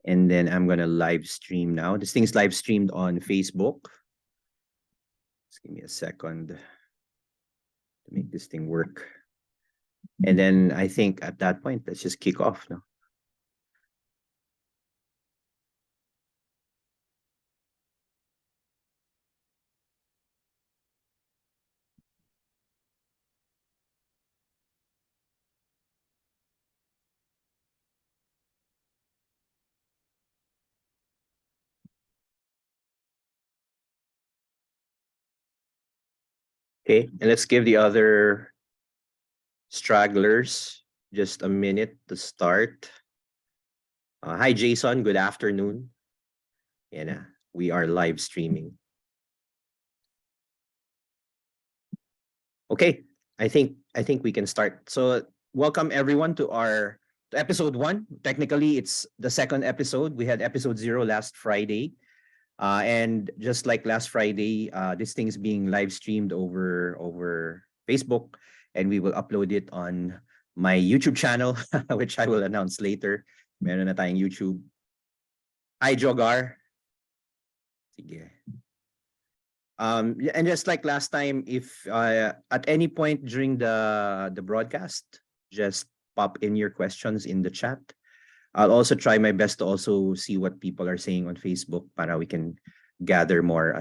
And then I'm going to live stream now. This thing's live streamed on Facebook. Just give me a second to make this thing work. And then I think at that point, let's just kick off now. Okay, and let's give the other stragglers just a minute to start. Hi, Jason. Good afternoon. Yeah, we are live streaming. Okay, I think we can start. So welcome everyone to our episode 1. Technically, it's the second episode. We had episode 0 last Friday. And just like last Friday, this thing is being live streamed over Facebook, and we will upload it on my YouTube channel, which I will announce later. Meron na tayong YouTube. Hi, Jogar. Sige. And just like last time, if at any point during the broadcast, just pop in your questions in the chat. I'll also try my best to also see what people are saying on Facebook para we can gather more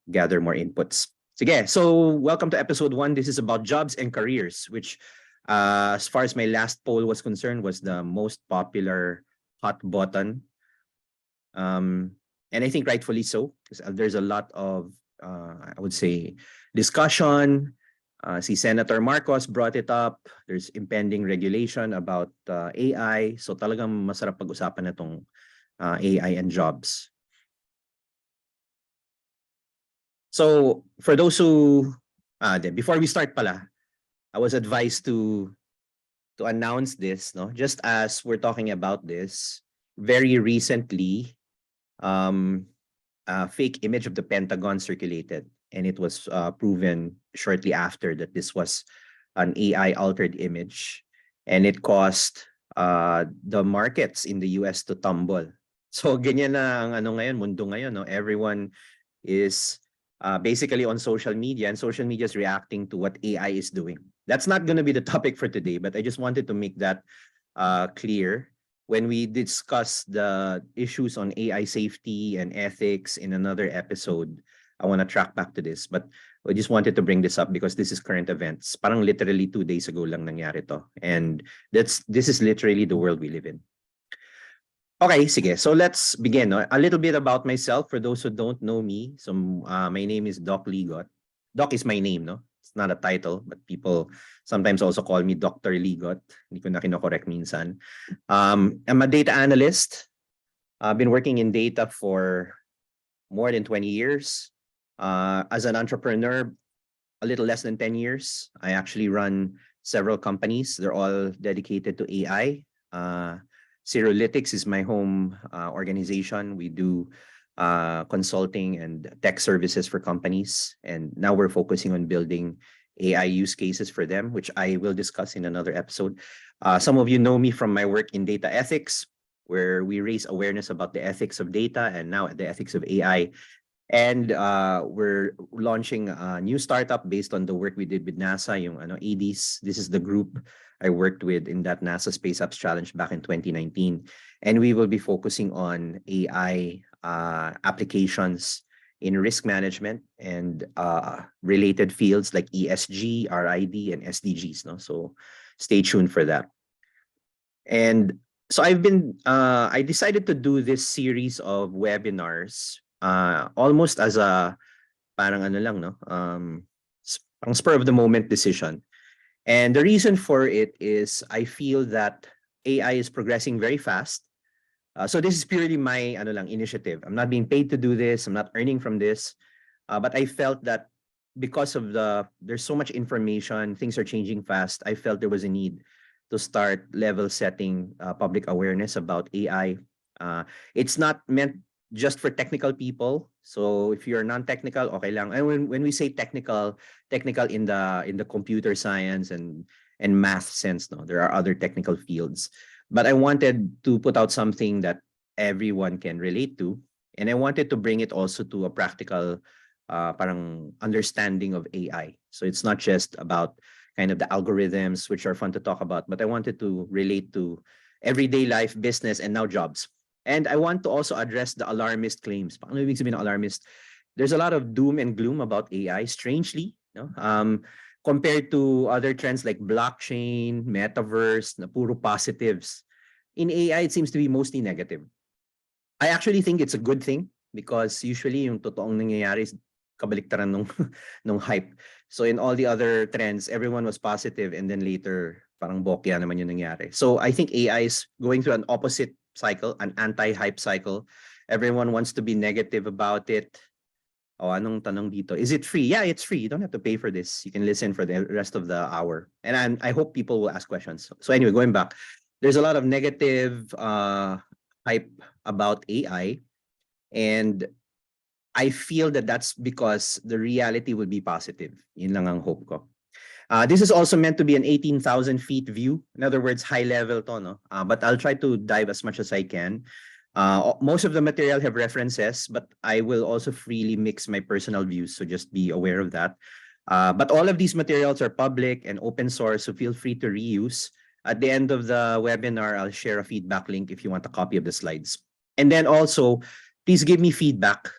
inputs. Sige, so welcome to episode 1. This is about jobs and careers, which as far as my last poll was concerned was the most popular hot button. And I think rightfully so, because there's a lot of I would say discussion. Si Senator Marcos brought it up. There's impending regulation about AI. So talagang masarap pag-usapan na itong AI and jobs. So for those who, before we start pala, I was advised to announce this, no? Just as we're talking about this, very recently, a fake image of the Pentagon circulated. And it was proven shortly after that this was an AI altered image, and it caused the markets in the US to tumble. So ganyan na ang ano ngayon, mundo ngayon, no? Everyone is basically on social media, and social media is reacting to what AI is doing. That's not going to be the topic for today, but I just wanted to make that clear. When we discuss the issues on AI safety and ethics in another episode, I want to track back to this, but I just wanted to bring this up because this is current events. Parang literally 2 days ago lang nangyari to. And this is literally the world we live in. Okay, sige. So let's begin. No? A little bit about myself for those who don't know me. So my name is Doc Ligot. Doc is my name, no? It's not a title, but people sometimes also call me Dr. Ligot. Hindi ko na kino-correct minsan. I'm a data analyst. I've been working in data for more than 20 years. As an entrepreneur, a little less than 10 years. I actually run several companies. They're all dedicated to AI. Zerolytics is my home organization. We do consulting and tech services for companies. And now we're focusing on building AI use cases for them, which I will discuss in another episode. Some of you know me from my work in data ethics, where we raise awareness about the ethics of data and now the ethics of AI. And we're launching a new startup based on the work we did with NASA, yung ADIS. This is the group I worked with in that NASA Space Apps Challenge back in 2019. And we will be focusing on AI applications in risk management and related fields like ESG, RID, and SDGs. No? So stay tuned for that. And so I decided to do this series of webinars almost as a parang ano lang, no? Parang spur of the moment decision. And the reason for it is I feel that AI is progressing very fast. So this is purely my initiative. I'm not being paid to do this. I'm not earning from this. But I felt that because of there's so much information, things are changing fast. I felt there was a need to start level setting public awareness about AI. It's not meant just for technical people. So if you're non-technical, okay lang. And when we say technical in the computer science and math sense, no, there are other technical fields. But I wanted to put out something that everyone can relate to. And I wanted to bring it also to a practical parang understanding of AI. So it's not just about kind of the algorithms, which are fun to talk about, but I wanted to relate to everyday life, business, and now jobs. And I want to also address the alarmist claims. Paano ibig sabihin ng alarmist? There's a lot of doom and gloom about AI, strangely, no? Compared to other trends like blockchain, metaverse, na puro positives. In AI, it seems to be mostly negative. I actually think it's a good thing because usually yung totoong nangyayari is kabaliktaran nung, nung hype. So in all the other trends, everyone was positive and then later parang bokya naman yung nangyari. So I think AI is going through an opposite cycle, an anti-hype cycle. Everyone wants to be negative about it. Oh, anong tanong dito? Is it free? Yeah, it's free. You don't have to pay for this. You can listen for the rest of the hour. And I hope people will ask questions. So anyway, going back, there's a lot of negative hype about AI. And I feel that that's because the reality will be positive. Yun lang ang hope ko. This is also meant to be an 18,000 feet view. In other words, high level to, no? But I'll try to dive as much as I can. Most of the material have references, but I will also freely mix my personal views, so just be aware of that. But all of these materials are public and open source, so feel free to reuse. At the end of the webinar, I'll share a feedback link if you want a copy of the slides. And then also, please give me feedback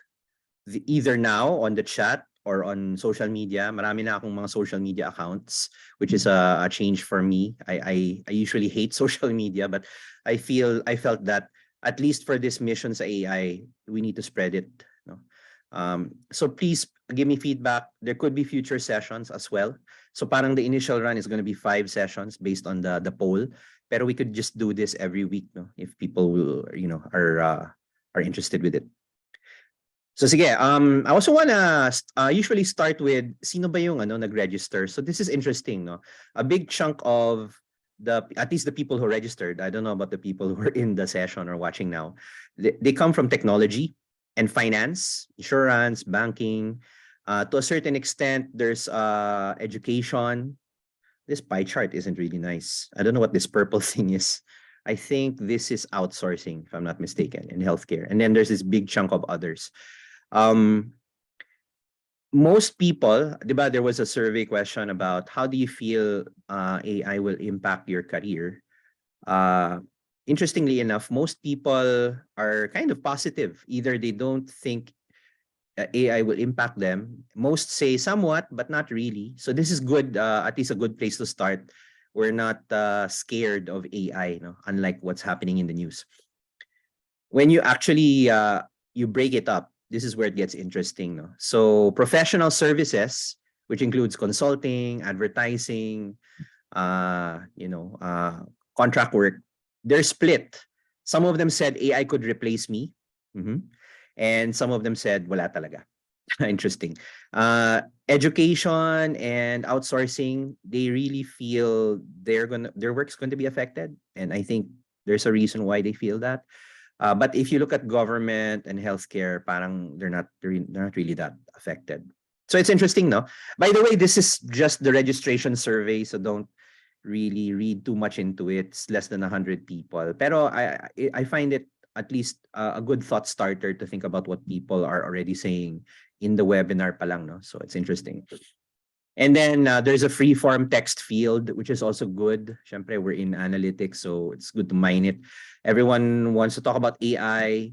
either now on the chat or on social media. Marami na akong mga social media accounts, which is a change for me. I usually hate social media, but I felt that at least for this mission sa AI, we need to spread it. No? So please give me feedback. There could be future sessions as well. So parang the initial run is going to be 5 sessions based on the poll. Pero we could just do this every week, no? If people will, are interested with it. So sige, I also wanna usually start with sino ba yung nag-register. So this is interesting, no? A big chunk of at least the people who registered, I don't know about the people who are in the session or watching now, they come from technology and finance, insurance, banking. To a certain extent, there's education. This pie chart isn't really nice. I don't know what this purple thing is. I think this is outsourcing, if I'm not mistaken, in healthcare. And then there's this big chunk of others. Most people, diba, there was a survey question about how do you feel AI will impact your career. Interestingly enough, most people are kind of positive. Either they don't think AI will impact them. Most say somewhat, but not really. So this is good, at least a good place to start. We're not scared of AI, no? Unlike what's happening in the news. When you actually you break it up, this is where it gets interesting. No? So professional services, which includes consulting, advertising, contract work, they're split. Some of them said AI could replace me. And some of them said, wala talaga. Interesting. Education and outsourcing, they really feel their work's going to be affected. And I think there's a reason why they feel that. But if you look at government and healthcare, parang they're not really that affected. So it's interesting, no? By the way, this is just the registration survey, so don't really read too much into it. It's less than 100 people. Pero I find it at least a good thought starter to think about what people are already saying in the webinar pa lang, no? So it's interesting. And then there's a free-form text field, which is also good. Syempre, we're in analytics, so it's good to mine it. Everyone wants to talk about AI,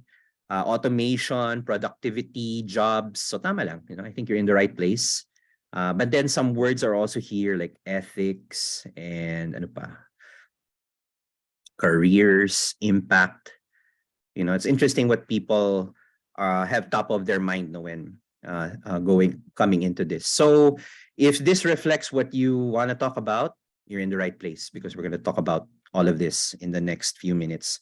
automation, productivity, jobs. So tama lang, I think you're in the right place. But then some words are also here, like ethics and ano pa, careers, impact. It's interesting what people have top of their mind when coming into this. So if this reflects what you want to talk about, you're in the right place because we're going to talk about all of this in the next few minutes.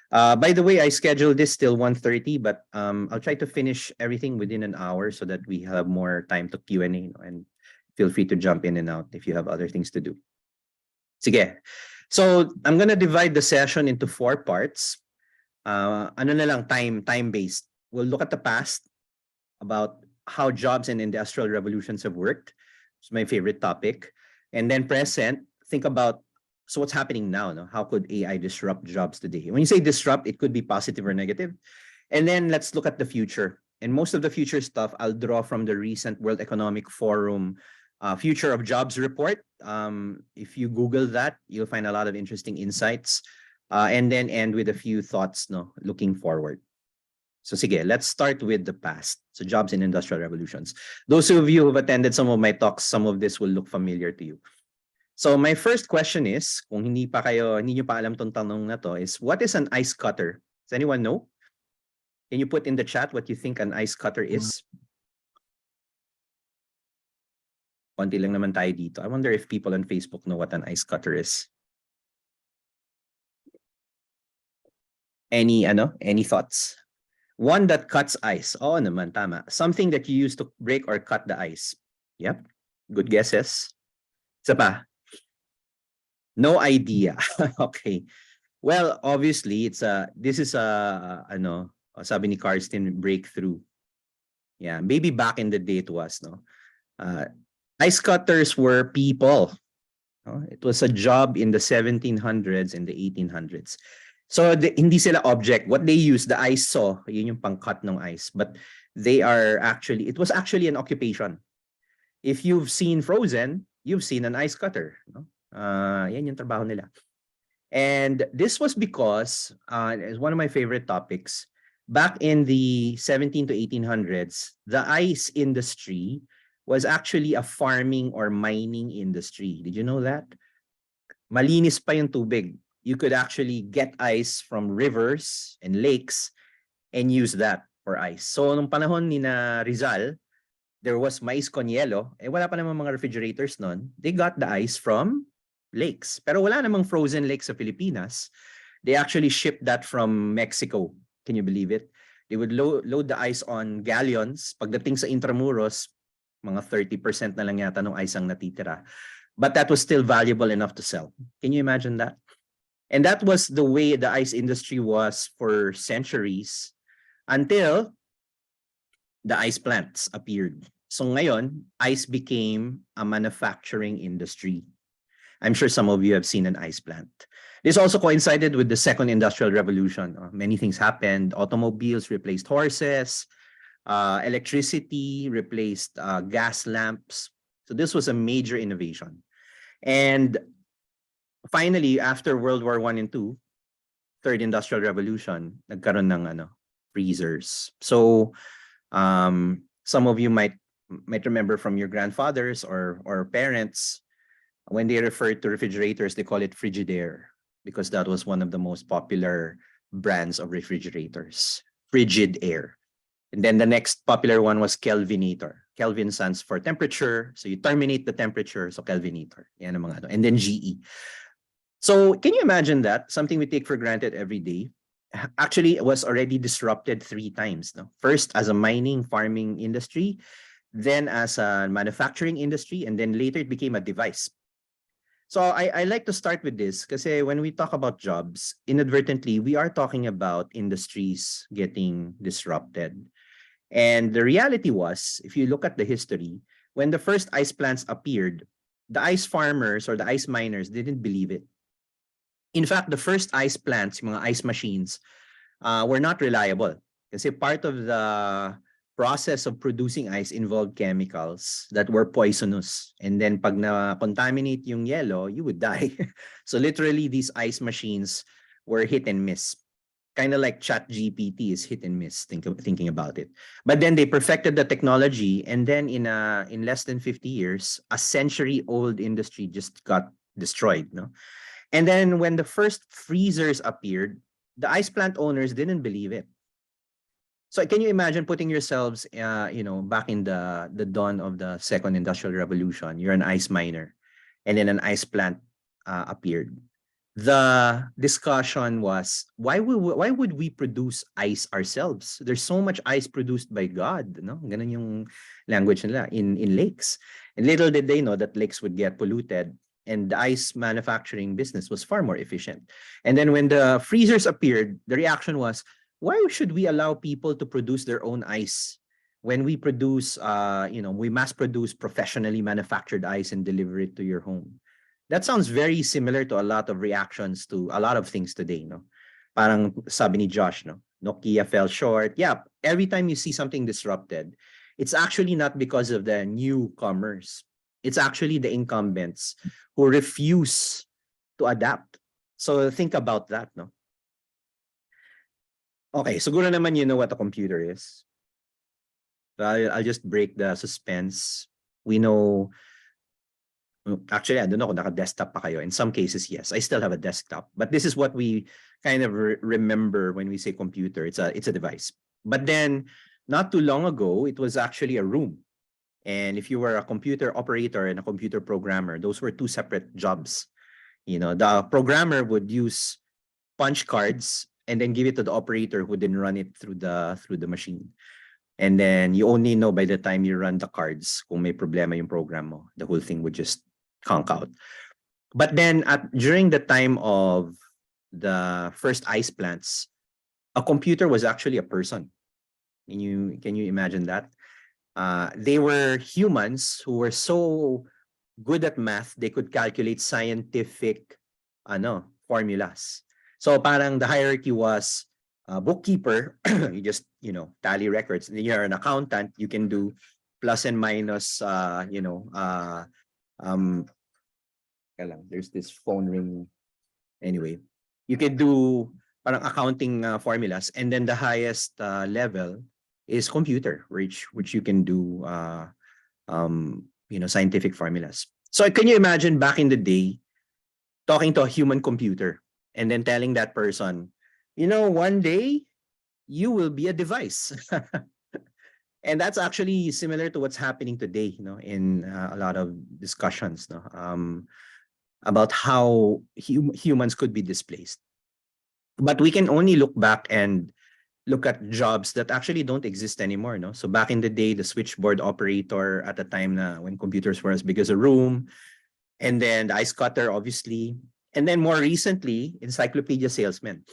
By the way, I scheduled this till 1:30, but I'll try to finish everything within an hour so that we have more time to Q&A, and feel free to jump in and out if you have other things to do. Sige. So I'm going to divide the session into 4 parts. Ano na lang, time-based. We'll look at the past, about how jobs and industrial revolutions have worked. It's my favorite topic. And then present, think about So what's happening now? No? How could AI disrupt jobs today? When you say disrupt, it could be positive or negative. And then let's look at the future. And most of the future stuff I'll draw from the recent World Economic Forum Future of Jobs report. If you Google that, you'll find a lot of interesting insights. And then end with a few thoughts, no, looking forward. So sige, let's start with the past. So jobs in industrial revolutions. Those of you who've attended some of my talks, some of this will look familiar to you. So my first question is, kung hindi nyo pa alam tong tanong na to, is what is an ice cutter? Does anyone know? Can you put in the chat what you think an ice cutter is? Konti lang naman tayo dito. I wonder if people on Facebook know what an ice cutter is. Any thoughts? One that cuts ice. Oo naman, tama. Something that you use to break or cut the ice. Yep. Good guesses. Isa pa. No idea. Okay. Well, obviously, this is sabi ni Karsten, breakthrough. Yeah, maybe back in the day it was, no? Ice cutters were people. It was a job in the 1700s and the 1800s. So hindi sila object. What they use, the ice saw, yun yung pang-cut ng ice. But it was actually an occupation. If you've seen Frozen, you've seen an ice cutter. No? Yan yung trabaho nila. And this was because, it's one of my favorite topics, back in the 17 to 1800s, the ice industry was actually a farming or mining industry. Did you know that? Malinis pa yung tubig. You could actually get ice from rivers and lakes and use that for ice. So nung panahon ni na Rizal, there was mais con hielo. Wala pa namang mga refrigerators nun. They got the ice from lakes. Pero wala namang frozen lakes sa Pilipinas. They actually shipped that from Mexico. Can you believe it? They would load the ice on galleons. Pagdating sa Intramuros, mga 30% na lang yata ng ice ang natitira. But that was still valuable enough to sell. Can you imagine that? And that was the way the ice industry was for centuries until the ice plants appeared. So ngayon, ice became a manufacturing industry. I'm sure some of you have seen an ice plant. This also coincided with the second industrial revolution. Many things happened. Automobiles replaced horses. Electricity replaced gas lamps. So this was a major innovation. And finally, after World War I and II, third industrial revolution, nagkaroon ng freezers. So some of you might remember from your grandfathers or parents, when they refer to refrigerators, they call it Frigidaire because that was one of the most popular brands of refrigerators, Frigid Air. And then the next popular one was Kelvinator. Kelvin stands for temperature. So you terminate the temperature. So Kelvinator. Yan ang mga and then GE. So can you imagine that? Something we take for granted every day actually was already disrupted 3 times. No? First as a mining, farming industry, then as a manufacturing industry, and then later it became a device. So I like to start with this because when we talk about jobs, inadvertently, we are talking about industries getting disrupted. And the reality was, if you look at the history, when the first ice plants appeared, the ice farmers or the ice miners didn't believe it. In fact, the first ice plants, mga ice machines, were not reliable. Kasi part of the process of producing ice involved chemicals that were poisonous. And then pag na-contaminate yung yellow, you would die. So literally, these ice machines were hit and miss. Kind of like ChatGPT is hit and miss, thinking about it. But then they perfected the technology, and then in less than 50 years, a century-old industry just got destroyed. No? And then when the first freezers appeared, the ice plant owners didn't believe it. So can you imagine putting yourselves, back in the dawn of the second industrial revolution? You're an ice miner, and then an ice plant appeared. The discussion was, why would we produce ice ourselves? There's so much ice produced by God, no? Ganun yung language nila in lakes. And little did they know that lakes would get polluted, and the ice manufacturing business was far more efficient. And then when the freezers appeared, the reaction was, why should we allow people to produce their own ice when we produce, we mass produce professionally manufactured ice and deliver it to your home? That sounds very similar to a lot of reactions to a lot of things today, no? Parang sabi ni Josh, no? Nokia fell short. Yeah, every time you see something disrupted, it's actually not because of the newcomers. It's actually the incumbents who refuse to adapt. So think about that, no? Okay, siguro naman you know what a computer is. I'll just break the suspense. We know, actually, I don't know kung naka-desktop pa kayo. In some cases, yes. I still have a desktop. But this is what we kind of remember when we say computer. It's a device. But then, not too long ago, it was actually a room. And if you were a computer operator and a computer programmer, those were two separate jobs. You know, the programmer would use punch cards and then give it to the operator who then run it through the machine. And then you only know by the time you run the cards kung may problema yung program mo. The whole thing would just conk out. But then during the time of the first ice plants, a computer was actually a person. Can you imagine that? They were humans who were so good at math, they could calculate scientific formulas. So parang the hierarchy was bookkeeper, you just, tally records. And then you're an accountant, you can do plus and minus, there's this phone ring. Anyway, you can do parang accounting formulas. And then the highest level is computer, which you can do, scientific formulas. So can you imagine back in the day, talking to a human computer and then telling that person, one day you will be a device. And that's actually similar to what's happening today, in a lot of discussions, about how humans could be displaced. But we can only look back and look at jobs that actually don't exist anymore, no? So back in the day, the switchboard operator at the time when computers were as big as a room, and then the ice cutter, obviously, and then more recently, encyclopedia salesman.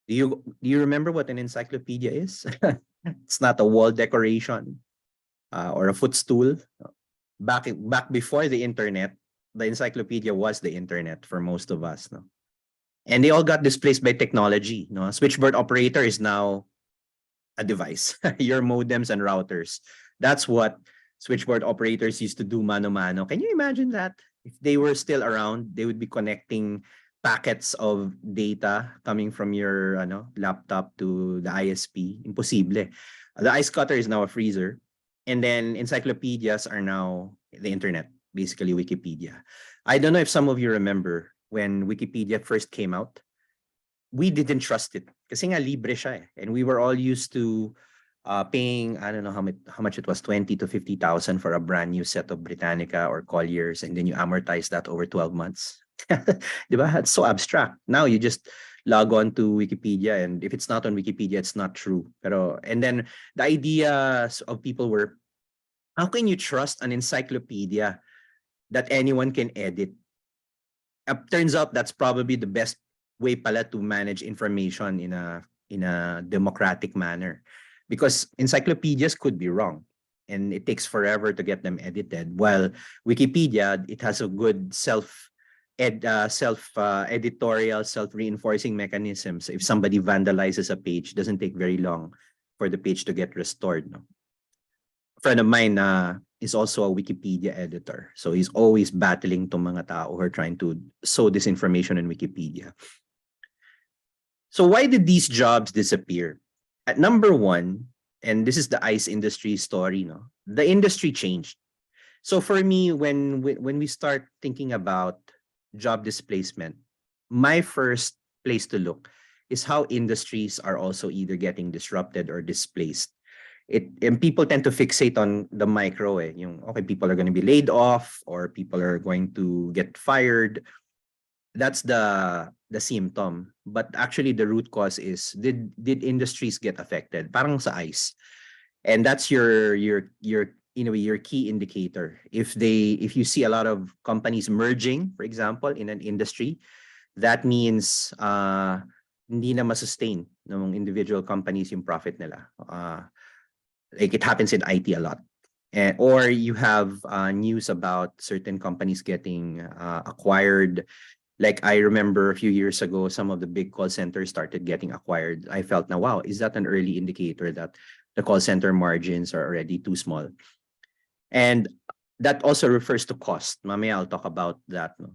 Do you remember what an encyclopedia is? It's not a wall decoration or a footstool. Back before the internet, the encyclopedia was the internet for most of us, no? And they all got displaced by technology. No, switchboard operator is now a device. Your modems and routers. That's what switchboard operators used to do mano mano. Can you imagine that? If they were still around, they would be connecting packets of data coming from your laptop to the ISP. Imposible. The ice cutter is now a freezer. And then encyclopedias are now the internet, basically Wikipedia. I don't know if some of you remember when Wikipedia first came out. We didn't trust it kasi nga libre siya eh. And we were all used to paying, I don't know how much it was, 20 to 50,000 for a brand new set of Britannica or Colliers, and then you amortize that over 12 months. Diba? It's so abstract. Now you just log on to Wikipedia, and if it's not on Wikipedia, it's not true. And then the ideas of people were, how can you trust an encyclopedia that anyone can edit? Turns out that's probably the best way pala to manage information in a democratic manner, because encyclopedias could be wrong and it takes forever to get them edited, while Wikipedia, it has a good editorial, self-reinforcing mechanisms. If somebody vandalizes a page, it doesn't take very long for the page to get restored, no? A friend of mine is also a Wikipedia editor. So he's always battling to mga tao who are trying to sow disinformation in Wikipedia. So why did these jobs disappear? At number one, and this is the ice industry story, no? The industry changed. So for me, when we start thinking about job displacement, my first place to look is how industries are also either getting disrupted or displaced. And people tend to fixate on the micro, okay, people are going to be laid off or people are going to get fired. That's the symptom, but actually the root cause is, did industries get affected? Parang sa ICE. And that's your key indicator. If you see a lot of companies merging, for example, in an industry, that means hindi na masustain ng individual companies yung profit nila. Like it happens in IT a lot. or you have news about certain companies getting acquired. Like I remember a few years ago, some of the big call centers started getting acquired. I felt now, wow, is that an early indicator that the call center margins are already too small? And that also refers to cost. Mamaya I'll talk about that. No?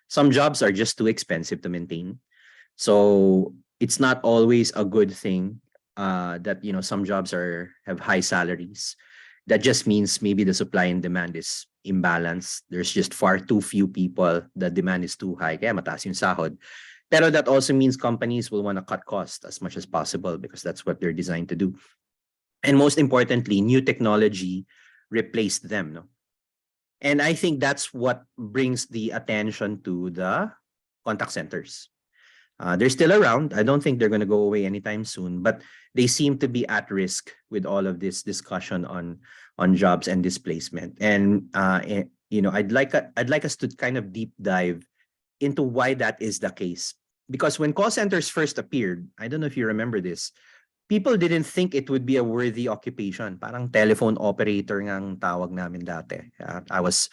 Some jobs are just too expensive to maintain. So it's not always a good thing that some jobs have high salaries. That just means maybe the supply and demand is imbalanced. There's just far too few people. The demand is too high. Kaya mataas yung sahod. Pero that also means companies will want to cut costs as much as possible because that's what they're designed to do. And most importantly, new technology replaced them. No? And I think that's what brings the attention to the contact centers. They're still around. I don't think they're going to go away anytime soon, but they seem to be at risk with all of this discussion on jobs and displacement. And I'd like us to kind of deep dive into why that is the case. Because when call centers first appeared, I don't know if you remember this, people didn't think it would be a worthy occupation. Parang telephone operator ngang tawag namin dati. I was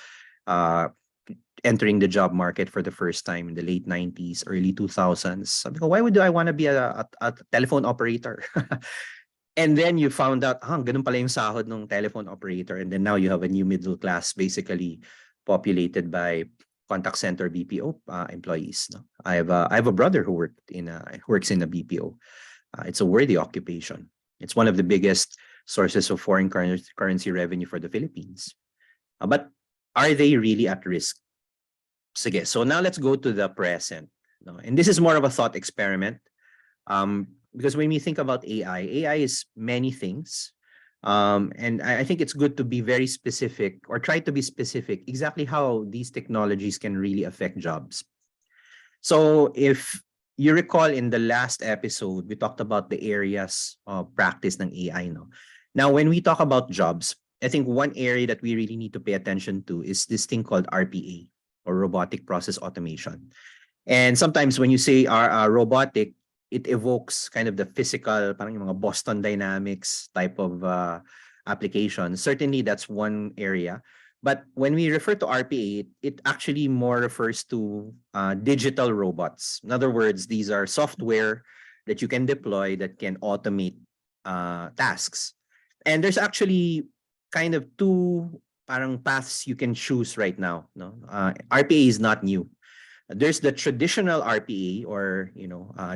entering the job market for the first time in the late 90s, early 2000s. Sabi ko, why would I want to be a telephone operator? And then you found out, ganun pala yung sahod ng telephone operator. And then now you have a new middle class basically populated by contact center BPO employees. No? I have a brother who works in a BPO. It's a worthy occupation. It's one of the biggest sources of foreign currency revenue for the Philippines. But are they really at risk? Sige, so now let's go to the present. No? And this is more of a thought experiment. Because when we think about AI is many things. And I think it's good to be very specific or try to be specific exactly how these technologies can really affect jobs. So if you recall in the last episode, we talked about the areas of practice ng AI. No? Now, when we talk about jobs, I think one area that we really need to pay attention to is this thing called RPA, or robotic process automation. And sometimes when you say robotic, it evokes kind of the physical, parang yung mga Boston Dynamics type of application. Certainly, that's one area. But when we refer to RPA, it actually more refers to digital robots. In other words, these are software that you can deploy that can automate tasks. And there's actually kind of two parang paths you can choose right now. No, RPA is not new. There's the traditional RPA, or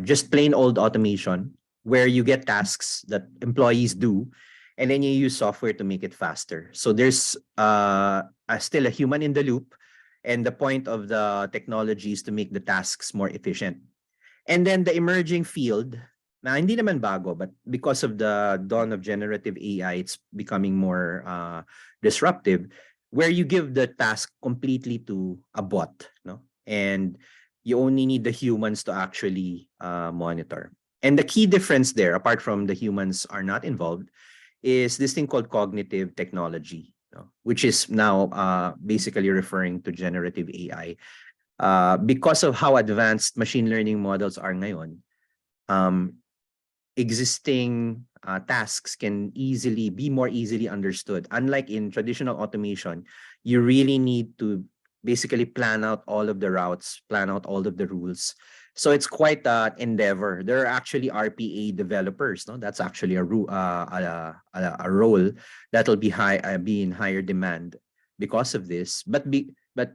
just plain old automation, where you get tasks that employees do, and then you use software to make it faster. So there's still a human in the loop, and the point of the technology is to make the tasks more efficient. And then the emerging field, na hindi naman bago, but because of the dawn of generative AI, it's becoming more disruptive, where you give the task completely to a bot, no? And you only need the humans to actually monitor. And the key difference there, apart from the humans are not involved, is this thing called cognitive technology, which is now basically referring to generative AI. Because of how advanced machine learning models are ngayon, existing tasks can be more easily understood. Unlike in traditional automation, you really need to basically plan out all of the routes, plan out all of the rules. So it's quite an endeavor. There are actually RPA developers. No, that's actually a role that will be in higher demand because of this. But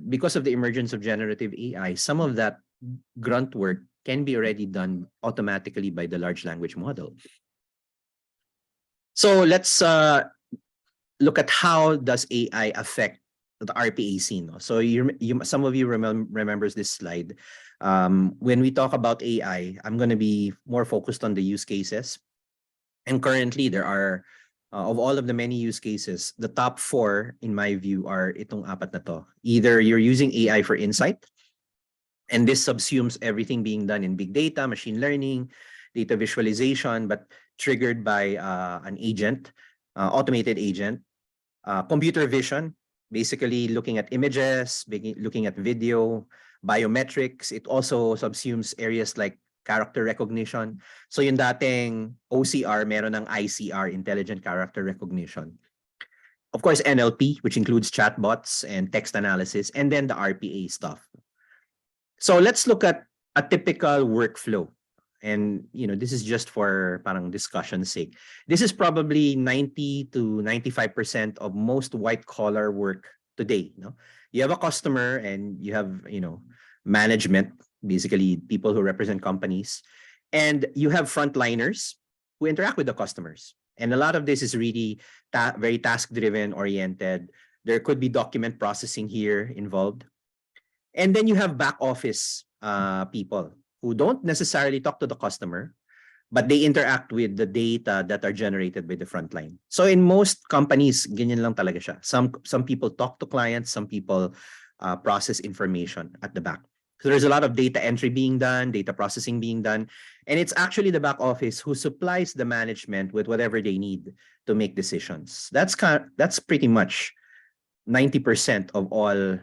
because of the emergence of generative AI, some of that grunt work can be already done automatically by the large language model. So let's look at how does AI affect the RPA scene. So some of you remembers this slide. When we talk about AI, I'm going to be more focused on the use cases. And currently, there are, of all of the many use cases, the top 4, in my view, are itong apat na to. Either you're using AI for insight, and this subsumes everything being done in big data, machine learning, data visualization, but triggered by an agent, automated agent. Computer vision, basically looking at images, looking at video, biometrics. It also subsumes areas like character recognition. So yung dating OCR, meron ng ICR, intelligent character recognition. Of course, NLP, which includes chatbots and text analysis, and then the RPA stuff. So let's look at a typical workflow. And this is just for parang discussion's sake. This is probably 90 to 95% of most white collar work today. You have a customer and you have, management, basically people who represent companies, and you have frontliners who interact with the customers. And a lot of this is really very task-driven oriented. There could be document processing here involved. And then you have back office people who don't necessarily talk to the customer, but they interact with the data that are generated by the frontline. So in most companies, ganyan lang talaga siya. Some people talk to clients, some people process information at the back. So there's a lot of data entry being done, data processing being done, and it's actually the back office who supplies the management with whatever they need to make decisions. That's pretty much 90% of all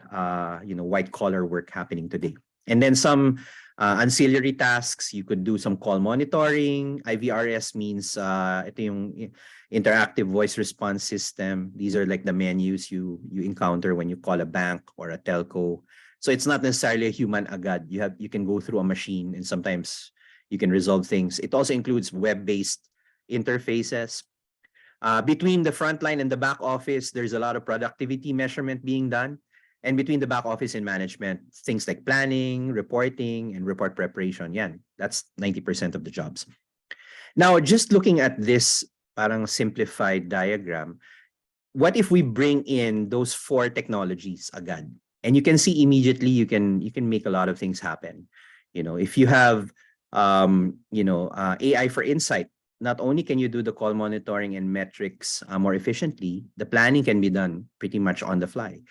white collar work happening today. And then some ancillary tasks, you could do some call monitoring. IVRS means ito yung interactive voice response system. These are like the menus you encounter when you call a bank or a telco. So it's not necessarily a human agad. You can go through a machine and sometimes you can resolve things. It also includes web-based interfaces. Between the front line and the back office, there's a lot of productivity measurement being done. And between the back office and management, things like planning, reporting, and report preparation, that's 90% of the jobs. Now, just looking at this parang simplified diagram, what if we bring in those 4 technologies agad? And you can see immediately you can make a lot of things happen. If you have AI for insight, not only can you do the call monitoring and metrics more efficiently, the planning can be done pretty much on the fly.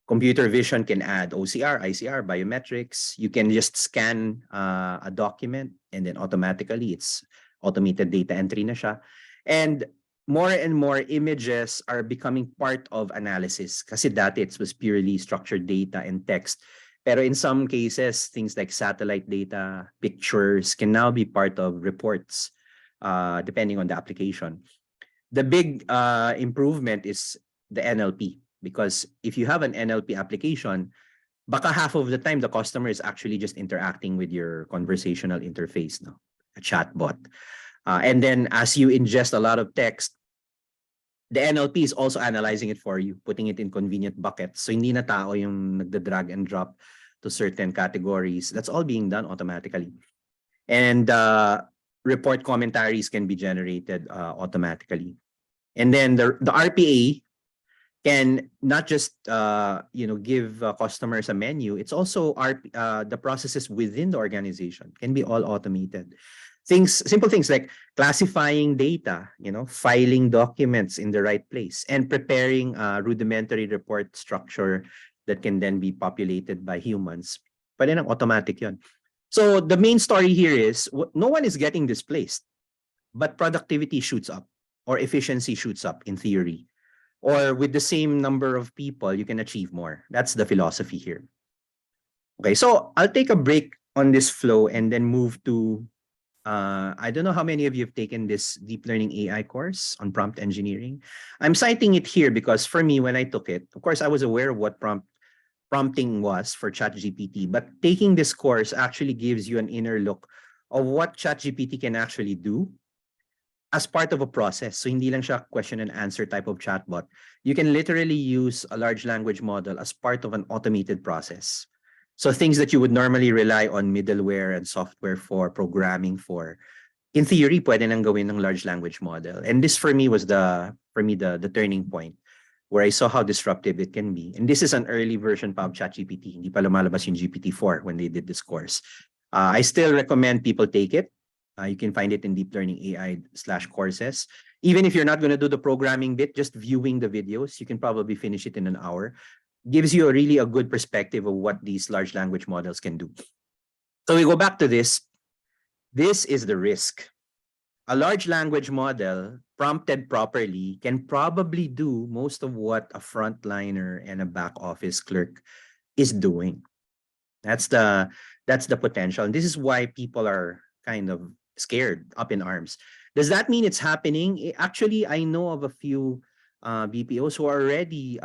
Computer vision can add OCR, ICR, biometrics. You can just scan a document and then automatically it's automated data entry na siya. And more images are becoming part of analysis. Kasi dati it was purely structured data and text. Pero in some cases, things like satellite data, pictures can now be part of reports, depending on the application. The big improvement is the NLP. Because if you have an NLP application, baka half of the time the customer is actually just interacting with your conversational interface, a chatbot. And then as you ingest a lot of text, the NLP is also analyzing it for you, putting it in convenient buckets. So hindi na tao yung nagda-drag and drop to certain categories. That's all being done automatically. And report commentaries can be generated automatically. And then the RPA can not just give customers a menu. It's also the processes within the organization can be all automated. Simple things like classifying data, filing documents in the right place, and preparing a rudimentary report structure that can then be populated by humans. Pwede nang automatic yun. So the main story here is no one is getting displaced, but productivity shoots up or efficiency shoots up in theory. Or with the same number of people, you can achieve more. That's the philosophy here. Okay, so I'll take a break on this flow and then move to I don't know how many of you have taken this deep learning AI course on prompt engineering. I'm citing it here because for me, when I took it, of course, I was aware of what prompting was for ChatGPT, but taking this course actually gives you an inner look of what ChatGPT can actually do as part of a process. So hindi lang siya question and answer type of chatbot. You can literally use a large language model as part of an automated process. So things that you would normally rely on middleware and software for, programming for, in theory, pwede nang gawin ng large language model. And this for me was the turning point where I saw how disruptive it can be. And this is an early version pa of ChatGPT. Hindi pa lumalabas yung GPT-4 when they did this course. I still recommend people take it. You can find it in Deep Learning AI/courses. Even if you're not going to do the programming bit, just viewing the videos, you can probably finish it in an hour. Gives you a good perspective of what these large language models can do. So we go back to this. This is the risk. A large language model prompted properly can probably do most of what a frontliner and a back office clerk is doing. That's the potential. And this is why people are kind of scared, up in arms. Does that mean it's happening? Actually, I know of a few BPOs who are already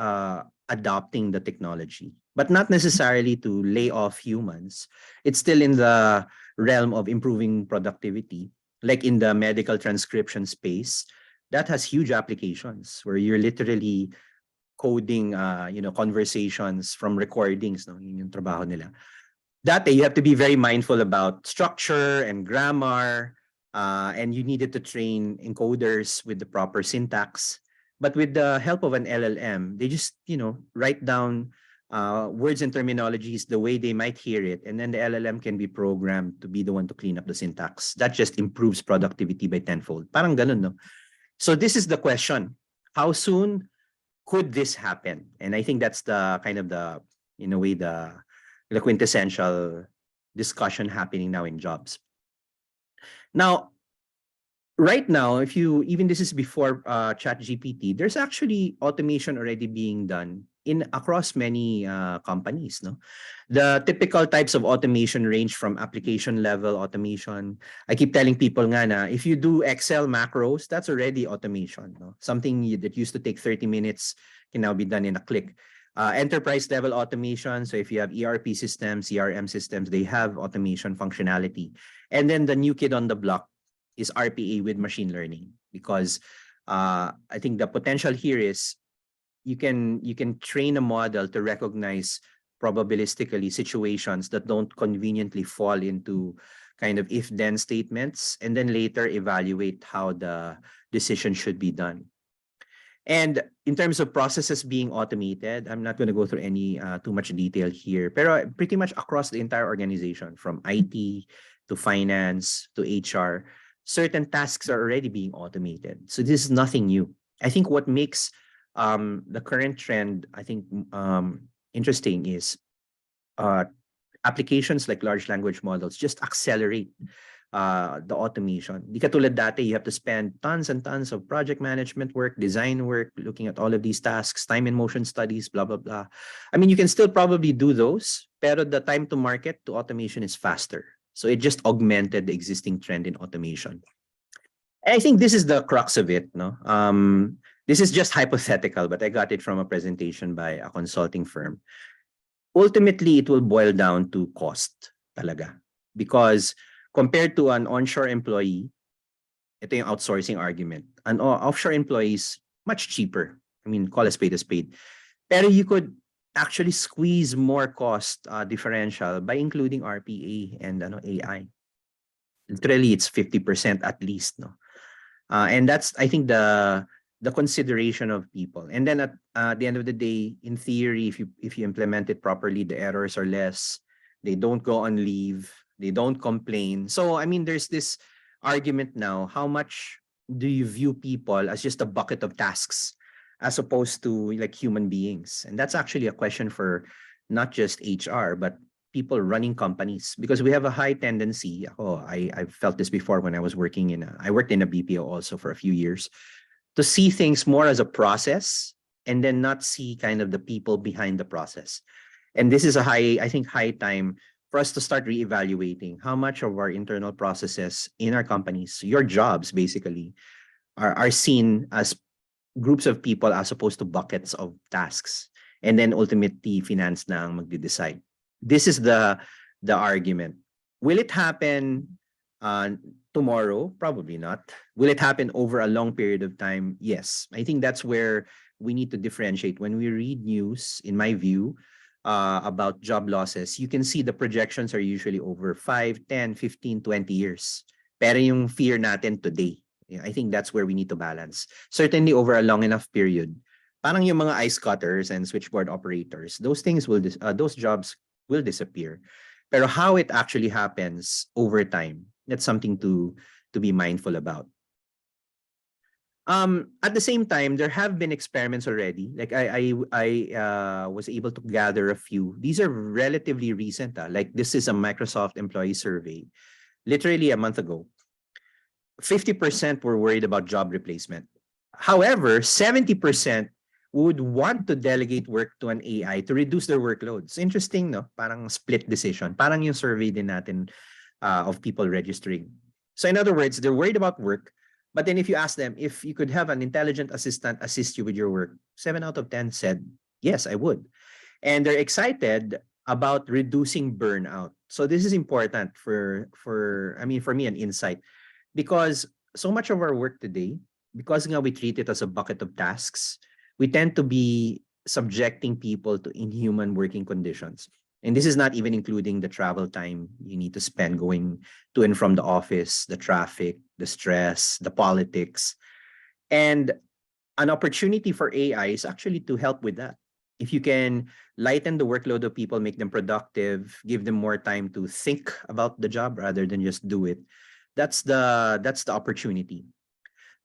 adopting the technology, but not necessarily to lay off humans. It's still in the realm of improving productivity, like in the medical transcription space. That has huge applications where you're literally coding, conversations from recordings. No? Yun yung trabaho nila. That you have to be very mindful about structure and grammar, and you needed to train encoders with the proper syntax. But with the help of an LLM, they just, write down words and terminologies the way they might hear it, and then the LLM can be programmed to be the one to clean up the syntax. That just improves productivity by tenfold. Parang ganun, no? So this is the question. How soon could this happen? And I think that's the kind of in a way, the quintessential discussion happening now in jobs. Now, right now, even this is before ChatGPT, there's actually automation already being done across many companies. No, the typical types of automation range from application level automation. I keep telling people nga na if you do Excel macros, that's already automation. No, something that used to take 30 minutes can now be done in a click. Enterprise level automation. So if you have ERP systems, CRM systems, they have automation functionality. And then the new kid on the block is RPA with machine learning, because I think the potential here is you can train a model to recognize probabilistically situations that don't conveniently fall into kind of if-then statements, and then later evaluate how the decision should be done. And in terms of processes being automated, I'm not going to go through any too much detail here, pero pretty much across the entire organization, from IT to finance to HR, certain tasks are already being automated. So this is nothing new. I think what makes the current trend, I think, interesting is applications like large language models just accelerate the automation. Di katulad dati, you have to spend tons and tons of project management work, design work, looking at all of these tasks, time and motion studies, blah, blah, blah. I mean, you can still probably do those, pero the time to market to automation is faster. So it just augmented the existing trend in automation. And I think this is the crux of it. No, this is just hypothetical, but I got it from a presentation by a consulting firm. Ultimately, it will boil down to cost talaga. Because compared to an onshore employee, ito yung outsourcing argument. An offshore employee is much cheaper. I mean, call a spade a spade. Pero you could actually squeeze more cost differential by including RPA and AI. Literally, it's 50% at least. No, and that's, I think, the consideration of people. And then at the end of the day, in theory, if you implement it properly, the errors are less. They don't go on leave. They don't complain. So, I mean, there's this argument now, how much do you view people as just a bucket of tasks as opposed to like human beings? And that's actually a question for not just HR, but people running companies, because we have a high tendency. I've felt this before when I was working I worked in a BPO also for a few years, to see things more as a process and then not see kind of the people behind the process. And this is I think high time for us to start reevaluating how much of our internal processes in our companies, your jobs basically, are seen as groups of people as opposed to buckets of tasks. And then ultimately, finance na ang magde-decide. This is the argument. Will it happen tomorrow? Probably not. Will it happen over a long period of time? Yes. I think that's where we need to differentiate. When we read news, in my view, about job losses, you can see the projections are usually over 5, 10, 15, 20 years. Pero yung fear natin today, I think that's where we need to balance. Certainly over a long enough period, parang yung mga ice cutters and switchboard operators, those jobs will disappear. Pero how it actually happens over time, that's something to be mindful about. At the same time, there have been experiments already. Like I was able to gather a few. These are relatively recent. Like this is a Microsoft employee survey, literally a month ago. 50% were worried about job replacement. However, 70% would want to delegate work to an AI to reduce their workloads. Interesting, no? Parang split decision. Parang yung survey din natin of people registering. So in other words, they're worried about work, But then if you ask them if you could have an intelligent assistant assist you with your work, 7 out of 10 said, yes, I would. And they're excited about reducing burnout. So this is important for me, an insight, because so much of our work today, because now we treat it as a bucket of tasks, we tend to be subjecting people to inhuman working conditions. And this is not even including the travel time you need to spend going to and from the office, the traffic, the stress, the politics. And an opportunity for AI is actually to help with that. If you can lighten the workload of people, make them productive, give them more time to think about the job rather than just do it, that's the opportunity.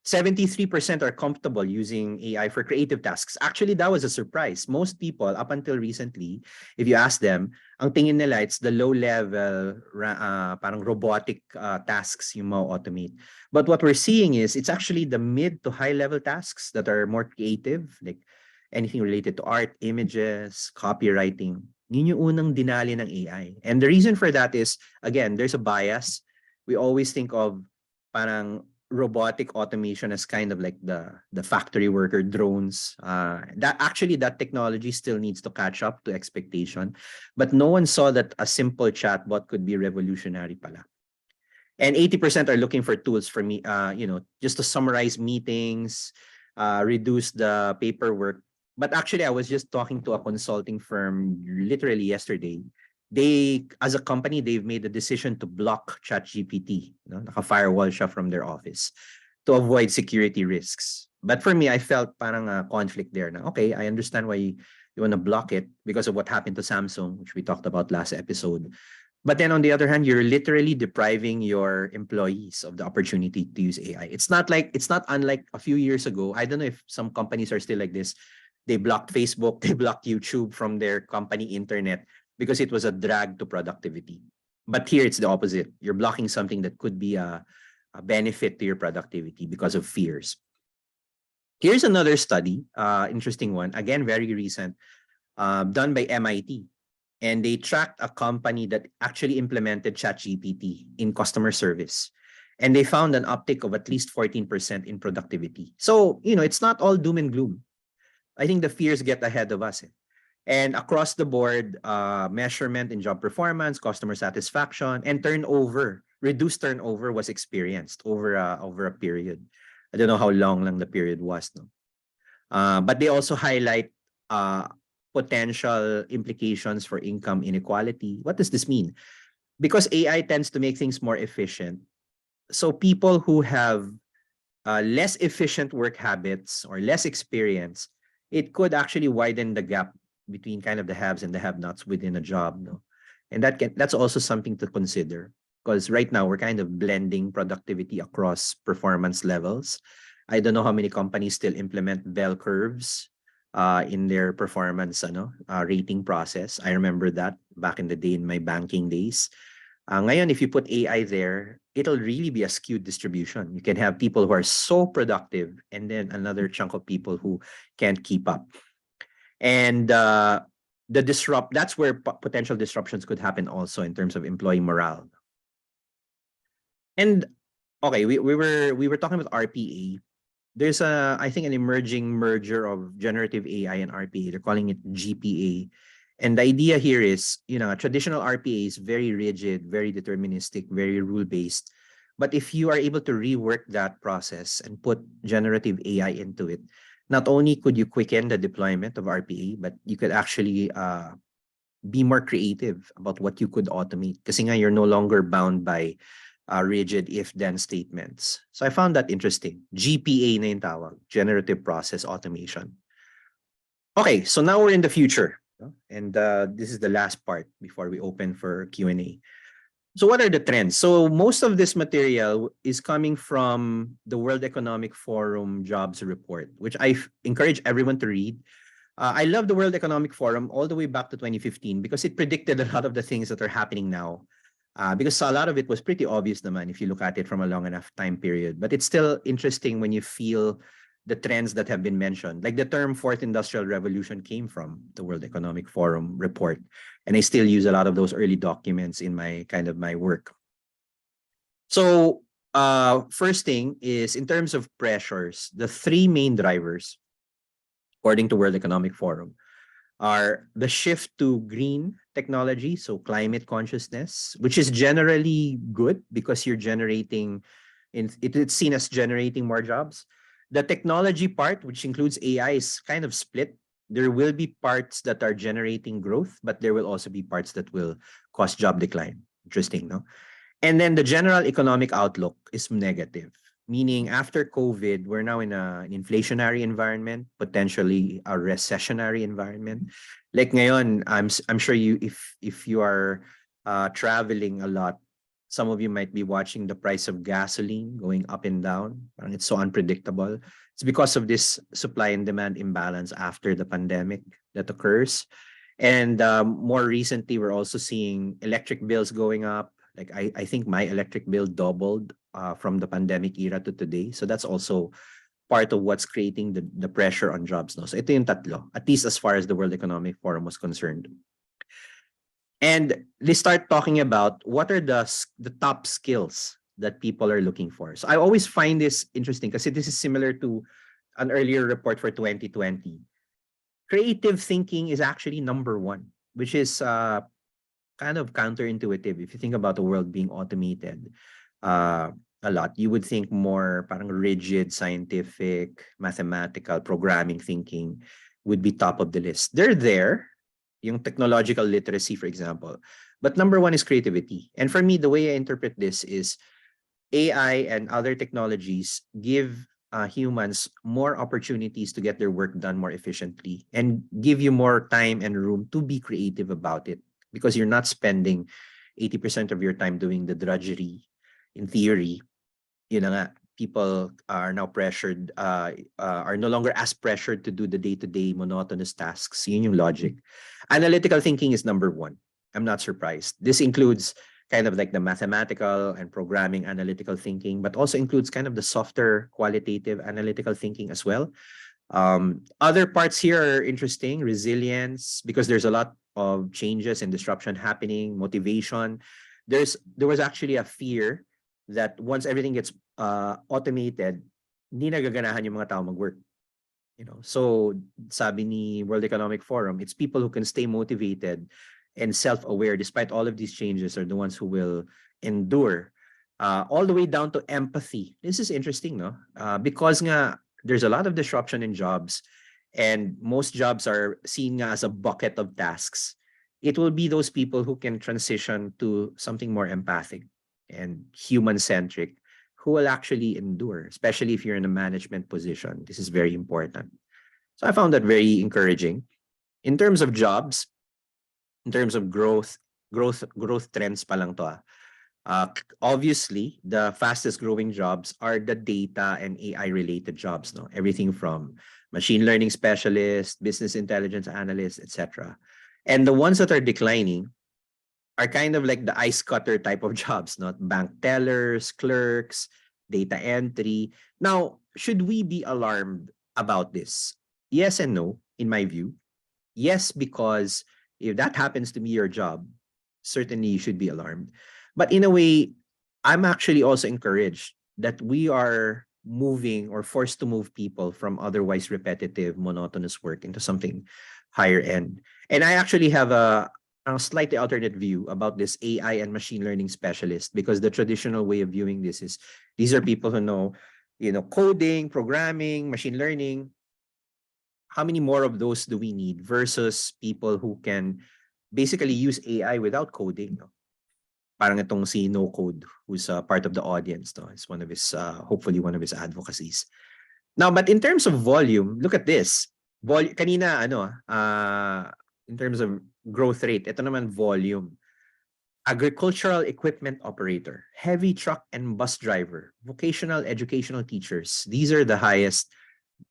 73% are comfortable using AI for creative tasks. Actually, that was a surprise. Most people, up until recently, if you ask them, ang tingin nila, it's the low-level, parang robotic tasks you mau automate. But what we're seeing is it's actually the mid to high-level tasks that are more creative, like anything related to art, images, copywriting. Yun yung unang dinali ng AI. And the reason for that is, again, there's a bias. We always think of parang robotic automation as kind of like the factory worker drones. That technology still needs to catch up to expectation, but no one saw that a simple chatbot could be revolutionary pala. And 80% are looking for tools for me, just to summarize meetings, reduce the paperwork. But actually, I was just talking to a consulting firm literally yesterday. As a company, they've made the decision to block ChatGPT. Naka-firewall siya from their office to avoid security risks. But for me, I felt parang a conflict there. Na, okay, I understand why you want to block it because of what happened to Samsung, which we talked about last episode. But then on the other hand, you're literally depriving your employees of the opportunity to use AI. It's not unlike a few years ago. I don't know if some companies are still like this. They blocked Facebook, they blocked YouTube from their company internet because it was a drag to productivity. But here it's the opposite. You're blocking something that could be a benefit to your productivity because of fears. Here's another study, interesting one, again, very recent, done by MIT. And they tracked a company that actually implemented ChatGPT in customer service. And they found an uptick of at least 14% in productivity. So, it's not all doom and gloom. I think the fears get ahead of us. And across the board, measurement in job performance, customer satisfaction, and reduced turnover was experienced over a period. I don't know how long lang the period was. No? But they also highlight potential implications for income inequality. What does this mean? Because AI tends to make things more efficient. So people who have less efficient work habits or less experience, it could actually widen the gap between kind of the haves and the have-nots within a job. No? And that's also something to consider, because right now we're kind of blending productivity across performance levels. I don't know how many companies still implement bell curves in their performance rating process. I remember that back in the day in my banking days. Ngayon, if you put AI there, it'll really be a skewed distribution. You can have people who are so productive and then another chunk of people who can't keep up. And that's where potential disruptions could happen also in terms of employee morale. And okay, we were talking about RPA. There's I think an emerging merger of generative AI and RPA. They're calling it GPA. And the idea here is, traditional RPA is very rigid, very deterministic, very rule-based. But if you are able to rework that process and put generative AI into it, not only could you quicken the deployment of RPA, but you could actually be more creative about what you could automate. Kasi nga you're no longer bound by rigid if-then statements. So I found that interesting. GPA na yung tawag, Generative Process Automation. Okay, so now we're in the future. And this is the last part before we open for Q&A. So what are the trends? So most of this material is coming from the World Economic Forum Jobs Report, which I encourage everyone to read. I love the World Economic Forum all the way back to 2015 because it predicted a lot of the things that are happening now. Because a lot of it was pretty obvious naman if you look at it from a long enough time period. But it's still interesting when you feel the trends that have been mentioned. Like the term Fourth Industrial Revolution came from the World Economic Forum report. And I still use a lot of those early documents in my work. So First thing is in terms of pressures, the three main drivers, according to World Economic Forum, are the shift to green technology, so climate consciousness, which is generally good because you're generating, it's seen as generating more jobs. The technology part, which includes AI, is kind of split. There will be parts that are generating growth, but there will also be parts that will cause job decline. Interesting, no? And then the general economic outlook is negative, meaning after COVID, we're now in an inflationary environment, potentially a recessionary environment. Like ngayon, I'm sure you, if you are traveling a lot, some of you might be watching the price of gasoline going up and down. And it's so unpredictable. It's because of this supply and demand imbalance after the pandemic that occurs. And more recently, we're also seeing electric bills going up. Like I think my electric bill doubled from the pandemic era to today. So that's also part of what's creating the pressure on jobs. No? So ito yung tatlo, at least as far as the World Economic Forum was concerned. And they start talking about what are the top skills that people are looking for. So I always find this interesting because this is similar to an earlier report for 2020. Creative thinking is actually number one, which is kind of counterintuitive. If you think about the world being automated a lot, you would think more parang rigid, scientific, mathematical, programming thinking would be top of the list. They're there, yung technological literacy, for example. But number one is creativity. And for me, the way I interpret this is AI and other technologies give humans more opportunities to get their work done more efficiently and give you more time and room to be creative about it, because you're not spending 80% of your time doing the drudgery. In theory, you know, people are now pressured, are no longer as pressured to do the day-to-day monotonous tasks. Yun yung logic. Analytical thinking is number one. I'm not surprised. This includes kind of like the mathematical and programming analytical thinking, but also includes kind of the softer qualitative analytical thinking as well. Other parts here are interesting: resilience, because there's a lot of changes and disruption happening, motivation. There was actually a fear that once everything gets automated, hindi nagaganahan yung mga tao mag-work. You know, so sabi ni World Economic Forum, it's people who can stay motivated and self-aware despite all of these changes are the ones who will endure, all the way down to empathy. This is interesting, no? Because nga, there's a lot of disruption in jobs, and most jobs are seen nga as a bucket of tasks. It will be those people who can transition to something more empathic and human-centric who will actually endure, especially if you're in a management position. This is very important. So I found that very encouraging. In terms of jobs, in terms of growth trends pa lang to. Obviously, the fastest growing jobs are the data and AI related jobs. No, everything from machine learning specialist, business intelligence analyst, etc. And the ones that are declining are kind of like the ice cutter type of jobs, not bank tellers, clerks, data entry. Now, should we be alarmed about this? Yes and no, in my view. Yes, because if that happens to be your job, certainly you should be alarmed. But in a way, I'm actually also encouraged that we are moving or forced to move people from otherwise repetitive, monotonous work into something higher end. And I actually have a slightly alternate view about this AI and machine learning specialist, because the traditional way of viewing this is these are people who know, coding, programming, machine learning. How many more of those do we need versus people who can basically use AI without coding? No? Parang itong si No Code, who's part of the audience. No? It's one of his, hopefully one of his advocacies. Now, but in terms of volume, look at this. Kanina, in terms of growth rate, ito naman volume. Agricultural equipment operator, heavy truck and bus driver, vocational educational teachers. These are the highest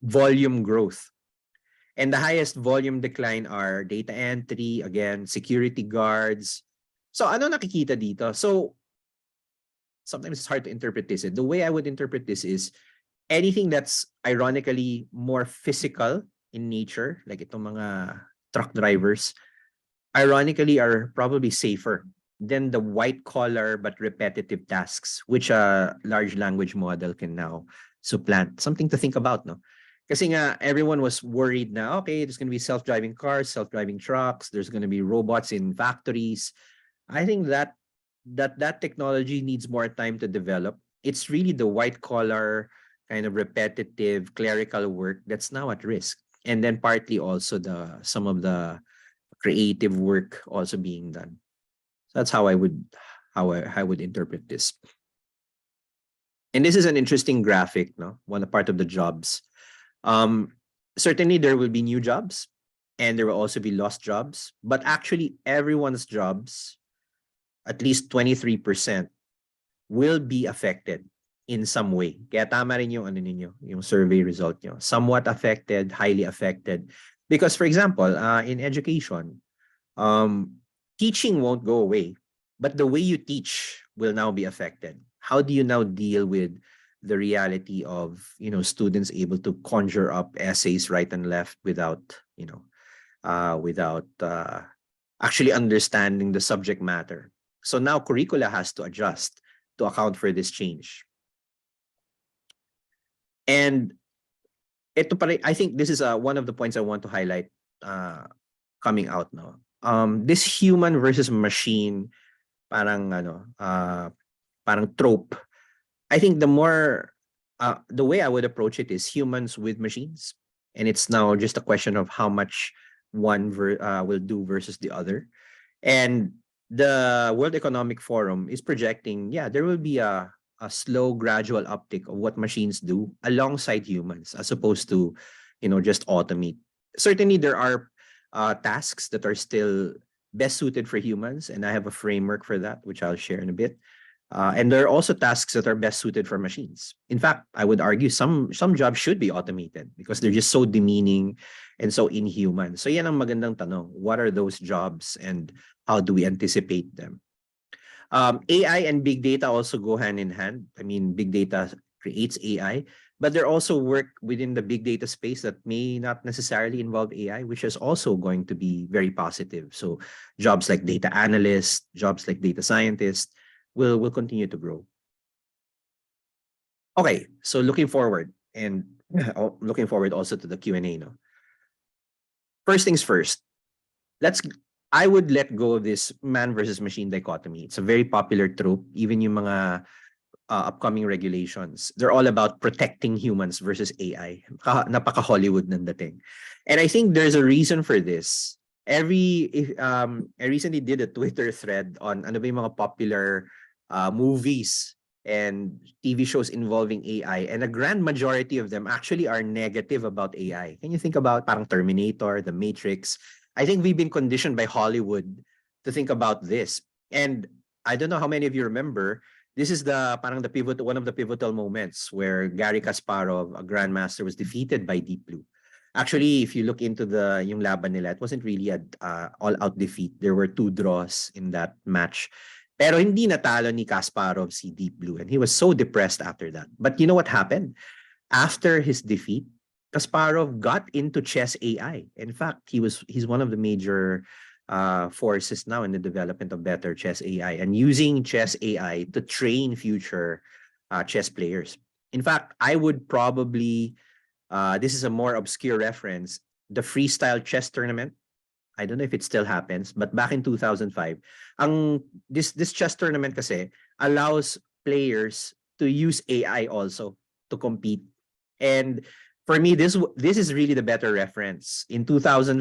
volume growth. And the highest volume decline are data entry, again, security guards. So ano nakikita dito? So sometimes it's hard to interpret this. The way I would interpret this is anything that's ironically more physical in nature, like itong mga truck drivers, ironically are probably safer than the white collar but repetitive tasks, which a large language model can now supplant. Something to think about, no? Kasi nga, everyone was worried na, okay, there's going to be self-driving cars, self-driving trucks, there's going to be robots in factories. I think that technology needs more time to develop. It's really the white collar kind of repetitive clerical work that's now at risk. And then partly also some of the creative work also being done. So that's how I would interpret this. And this is an interesting graphic, no? One part of the jobs. Certainly there will be new jobs and there will also be lost jobs, but actually everyone's jobs, at least 23%, will be affected in some way. Kaya tama rin yung ano ninyo, yung survey result nyo. Somewhat affected, highly affected. Because for example, in education, teaching won't go away, but the way you teach will now be affected. How do you now deal with the reality of, students able to conjure up essays right and left without, without actually understanding the subject matter? So now curricula has to adjust to account for this change. And I think this is one of the points I want to highlight coming out now. This human versus machine parang parang trope. I think the way I would approach it is humans with machines, and it's now just a question of how much one will do versus the other. And the World Economic Forum is projecting, there will be a slow, gradual uptick of what machines do alongside humans, as opposed to, just automate. Certainly, there are tasks that are still best suited for humans, and I have a framework for that, which I'll share in a bit. And there are also tasks that are best suited for machines. In fact, I would argue some jobs should be automated because they're just so demeaning and so inhuman. So yan ang magandang tanong. What are those jobs and how do we anticipate them? AI and big data also go hand in hand. I mean, big data creates AI, but there also work within the big data space that may not necessarily involve AI, which is also going to be very positive. So jobs like data analyst, jobs like data scientist will continue to grow. Okay, so looking forward and looking forward also to the Q&A. No? First things first, I would let go of this man versus machine dichotomy. It's a very popular trope, even yung mga upcoming regulations. They're all about protecting humans versus AI. Napaka-Hollywood ng dating. And I think there's a reason for this. I recently did a Twitter thread on ano ba yung mga popular movies and TV shows involving AI, and a grand majority of them actually are negative about AI. Can you think about parang Terminator, The Matrix? I think we've been conditioned by Hollywood to think about this. And I don't know how many of you remember, this is one of the pivotal moments where Garry Kasparov, a grandmaster, was defeated by Deep Blue. Actually, if you look into yung laban nila, it wasn't really a all-out defeat. There were 2 draws in that match. Pero hindi natalo ni Kasparov si Deep Blue, and he was so depressed after that. But you know what happened? After his defeat, Kasparov got into chess AI. In fact, he's one of the major forces now in the development of better chess AI, and using chess AI to train future chess players. In fact, I would probably, this is a more obscure reference, the freestyle chess tournament. I don't know if it still happens, but back in 2005, this chess tournament kasi allows players to use AI also to compete. And for me, this is really the better reference. In 2005,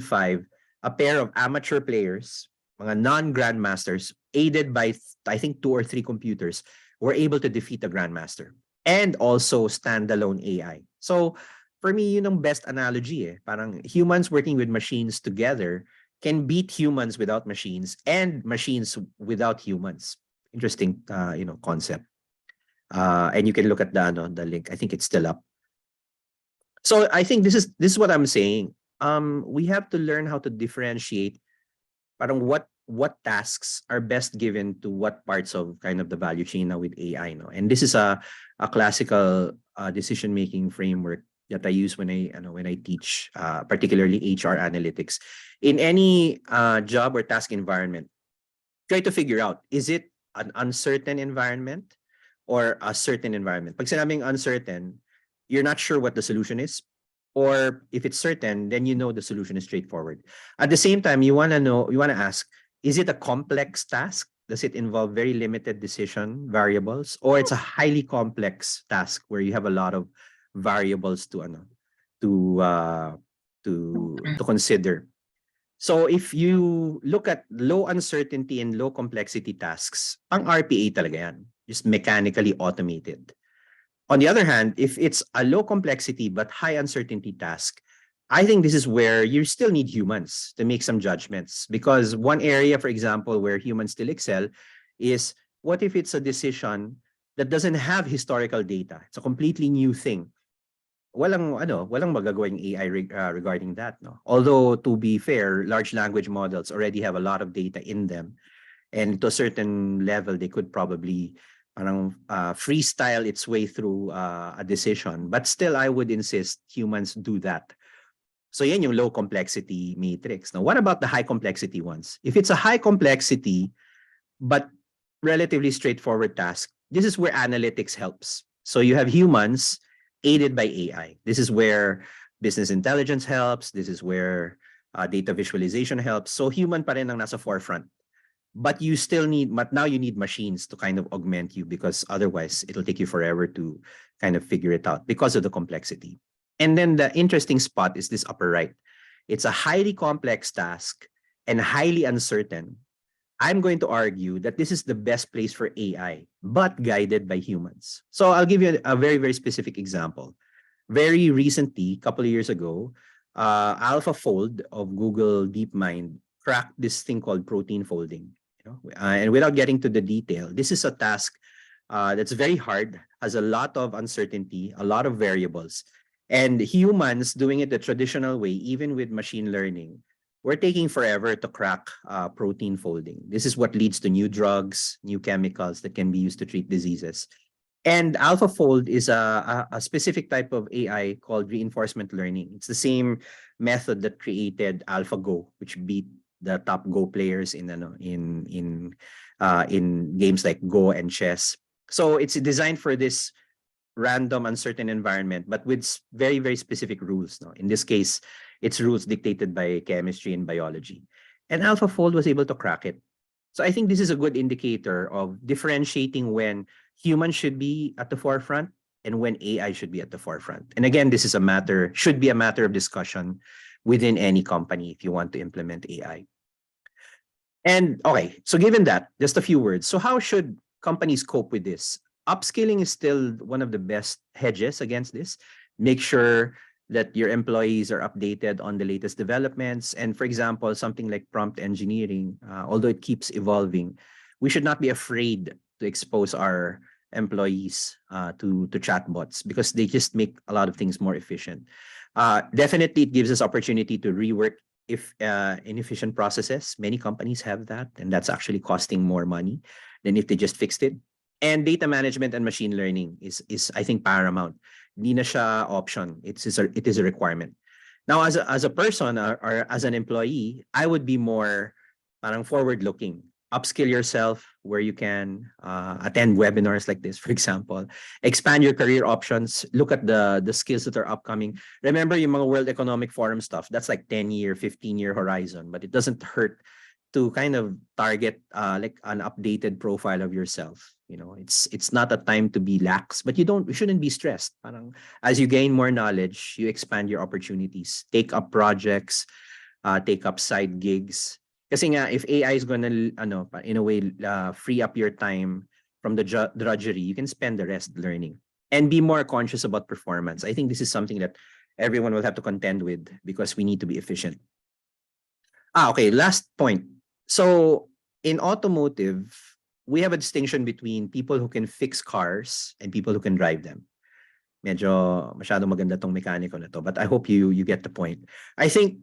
a pair of amateur players, mga non-grandmasters, aided by, I think, 2 or 3 computers, were able to defeat a grandmaster. And also standalone AI. So, for me, yun ang best analogy eh. Parang humans working with machines together can beat humans without machines and machines without humans. Interesting, concept. And you can look at the link. I think it's still up. So I think this is what I'm saying. We have to learn how to differentiate parang what tasks are best given to what parts of kind of the value chain now with AI. No? And this is a classical decision-making framework that I use when I teach, particularly HR analytics. In any job or task environment, try to figure out, is it an uncertain environment or a certain environment? Pag sinabing uncertain, you're not sure what the solution is. Or if it's certain, then you know the solution is straightforward. At the same time, you want to know, you want to ask, is it a complex task? Does it involve very limited decision variables? Or it's a highly complex task where you have a lot of variables to to uh, to consider. So if you look at low uncertainty and low complexity tasks, pang RPA talaga yan. Just mechanically automated. On the other hand, if it's a low complexity but high uncertainty task, I think this is where you still need humans to make some judgments. Because one area, for example, where humans still excel is, what if it's a decision that doesn't have historical data? It's a completely new thing. Walang magagawing AI regarding that, no. Although, to be fair, large language models already have a lot of data in them, and to a certain level they could probably freestyle its way through a decision. But still, I would insist humans do that. So yan yung low complexity matrix. Now, what about the high complexity ones? If it's a high complexity but relatively straightforward task, this is where analytics helps. So you have humans aided by AI. This is where business intelligence helps. This is where data visualization helps. So human pa rin ang nasa forefront. But you still need, but now you need machines to kind of augment you, because otherwise it'll take you forever to kind of figure it out because of the complexity. And then the interesting spot is this upper right. It's a highly complex task and highly uncertain. I'm going to argue that this is the best place for AI, but guided by humans. So I'll give you a very, very specific example. Very recently, a couple of years ago, AlphaFold of Google DeepMind cracked this thing called protein folding. And without getting to the detail, this is a task that's very hard, has a lot of uncertainty, a lot of variables. And humans doing it the traditional way, even with machine learning, we're taking forever to crack protein folding. This is what leads to new drugs, new chemicals that can be used to treat diseases. And AlphaFold is a specific type of AI called reinforcement learning. It's the same method that created AlphaGo, which beat the top Go players in games like Go and chess. So it's designed for this random, uncertain environment, but with very, very specific rules. No? In this case, it's rules dictated by chemistry and biology. And AlphaFold was able to crack it. So I think this is a good indicator of differentiating when humans should be at the forefront and when AI should be at the forefront. And again, this is should be a matter of discussion within any company if you want to implement AI. And okay, so given that, just a few words. So how should companies cope with this? Upskilling is still one of the best hedges against this. Make sure that your employees are updated on the latest developments. And for example, something like prompt engineering, although it keeps evolving, we should not be afraid to expose our employees to chatbots, because they just make a lot of things more efficient. Definitely, it gives us opportunity to rework inefficient processes. Many companies have that, and that's actually costing more money than if they just fixed it. And data management and machine learning is I think paramount. Hindi na siya option. It is a requirement. Now, as a person or as an employee, I would be more parang forward-looking. Upskill yourself where you can, attend webinars like this, for example. Expand your career options. Look at the skills that are upcoming. Remember yung mga World Economic Forum stuff, that's like 10-year, 15-year horizon, but it doesn't hurt to kind of target like an updated profile of yourself. It's not a time to be lax, but you shouldn't be stressed. Parang as you gain more knowledge, you expand your opportunities. Take up projects, take up side gigs. Kasi nga, if AI is gonna in a way free up your time from the drudgery, you can spend the rest learning and be more conscious about performance. I think this is something that everyone will have to contend with because we need to be efficient. Okay, last point. So in automotive, we have a distinction between people who can fix cars and people who can drive them. Medyo masyado maganda tong mekaniko na to, but I hope you get the point. I think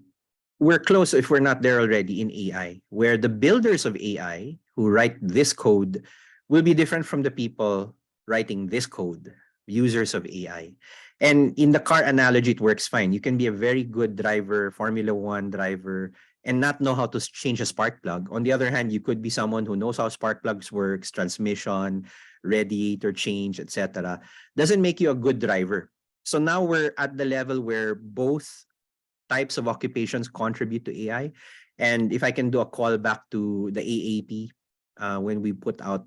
we're close, if we're not there already, in AI, where the builders of AI who write this code will be different from the people writing this code, users of AI. And in the car analogy, it works fine. You can be a very good driver, Formula 1 driver, and not know how to change a spark plug. On the other hand, you could be someone who knows how spark plugs works, transmission, radiator change, etc. Doesn't make you a good driver. So now we're at the level where both types of occupations contribute to AI. And if I can do a call back to the AAP, when we put out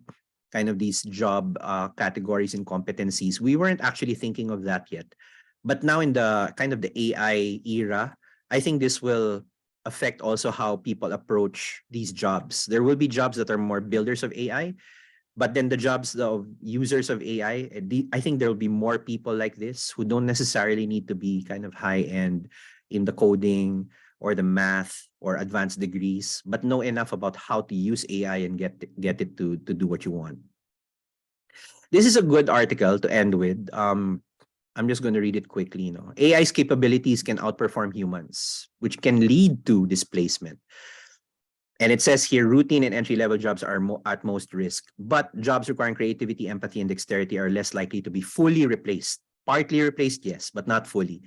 kind of these job categories and competencies, we weren't actually thinking of that yet. But now in the kind of the AI era, I think this will affect also how people approach these jobs. There will be jobs that are more builders of AI, but then the jobs of users of AI, I think there will be more people like this who don't necessarily need to be kind of high end in the coding or the math or advanced degrees, but know enough about how to use AI and get it to do what you want. This is a good article to end with. I'm just going to read it quickly. AI's capabilities can outperform humans, which can lead to displacement. And it says here, routine and entry-level jobs are at most risk, but jobs requiring creativity, empathy, and dexterity are less likely to be fully replaced. Partly replaced, yes, but not fully.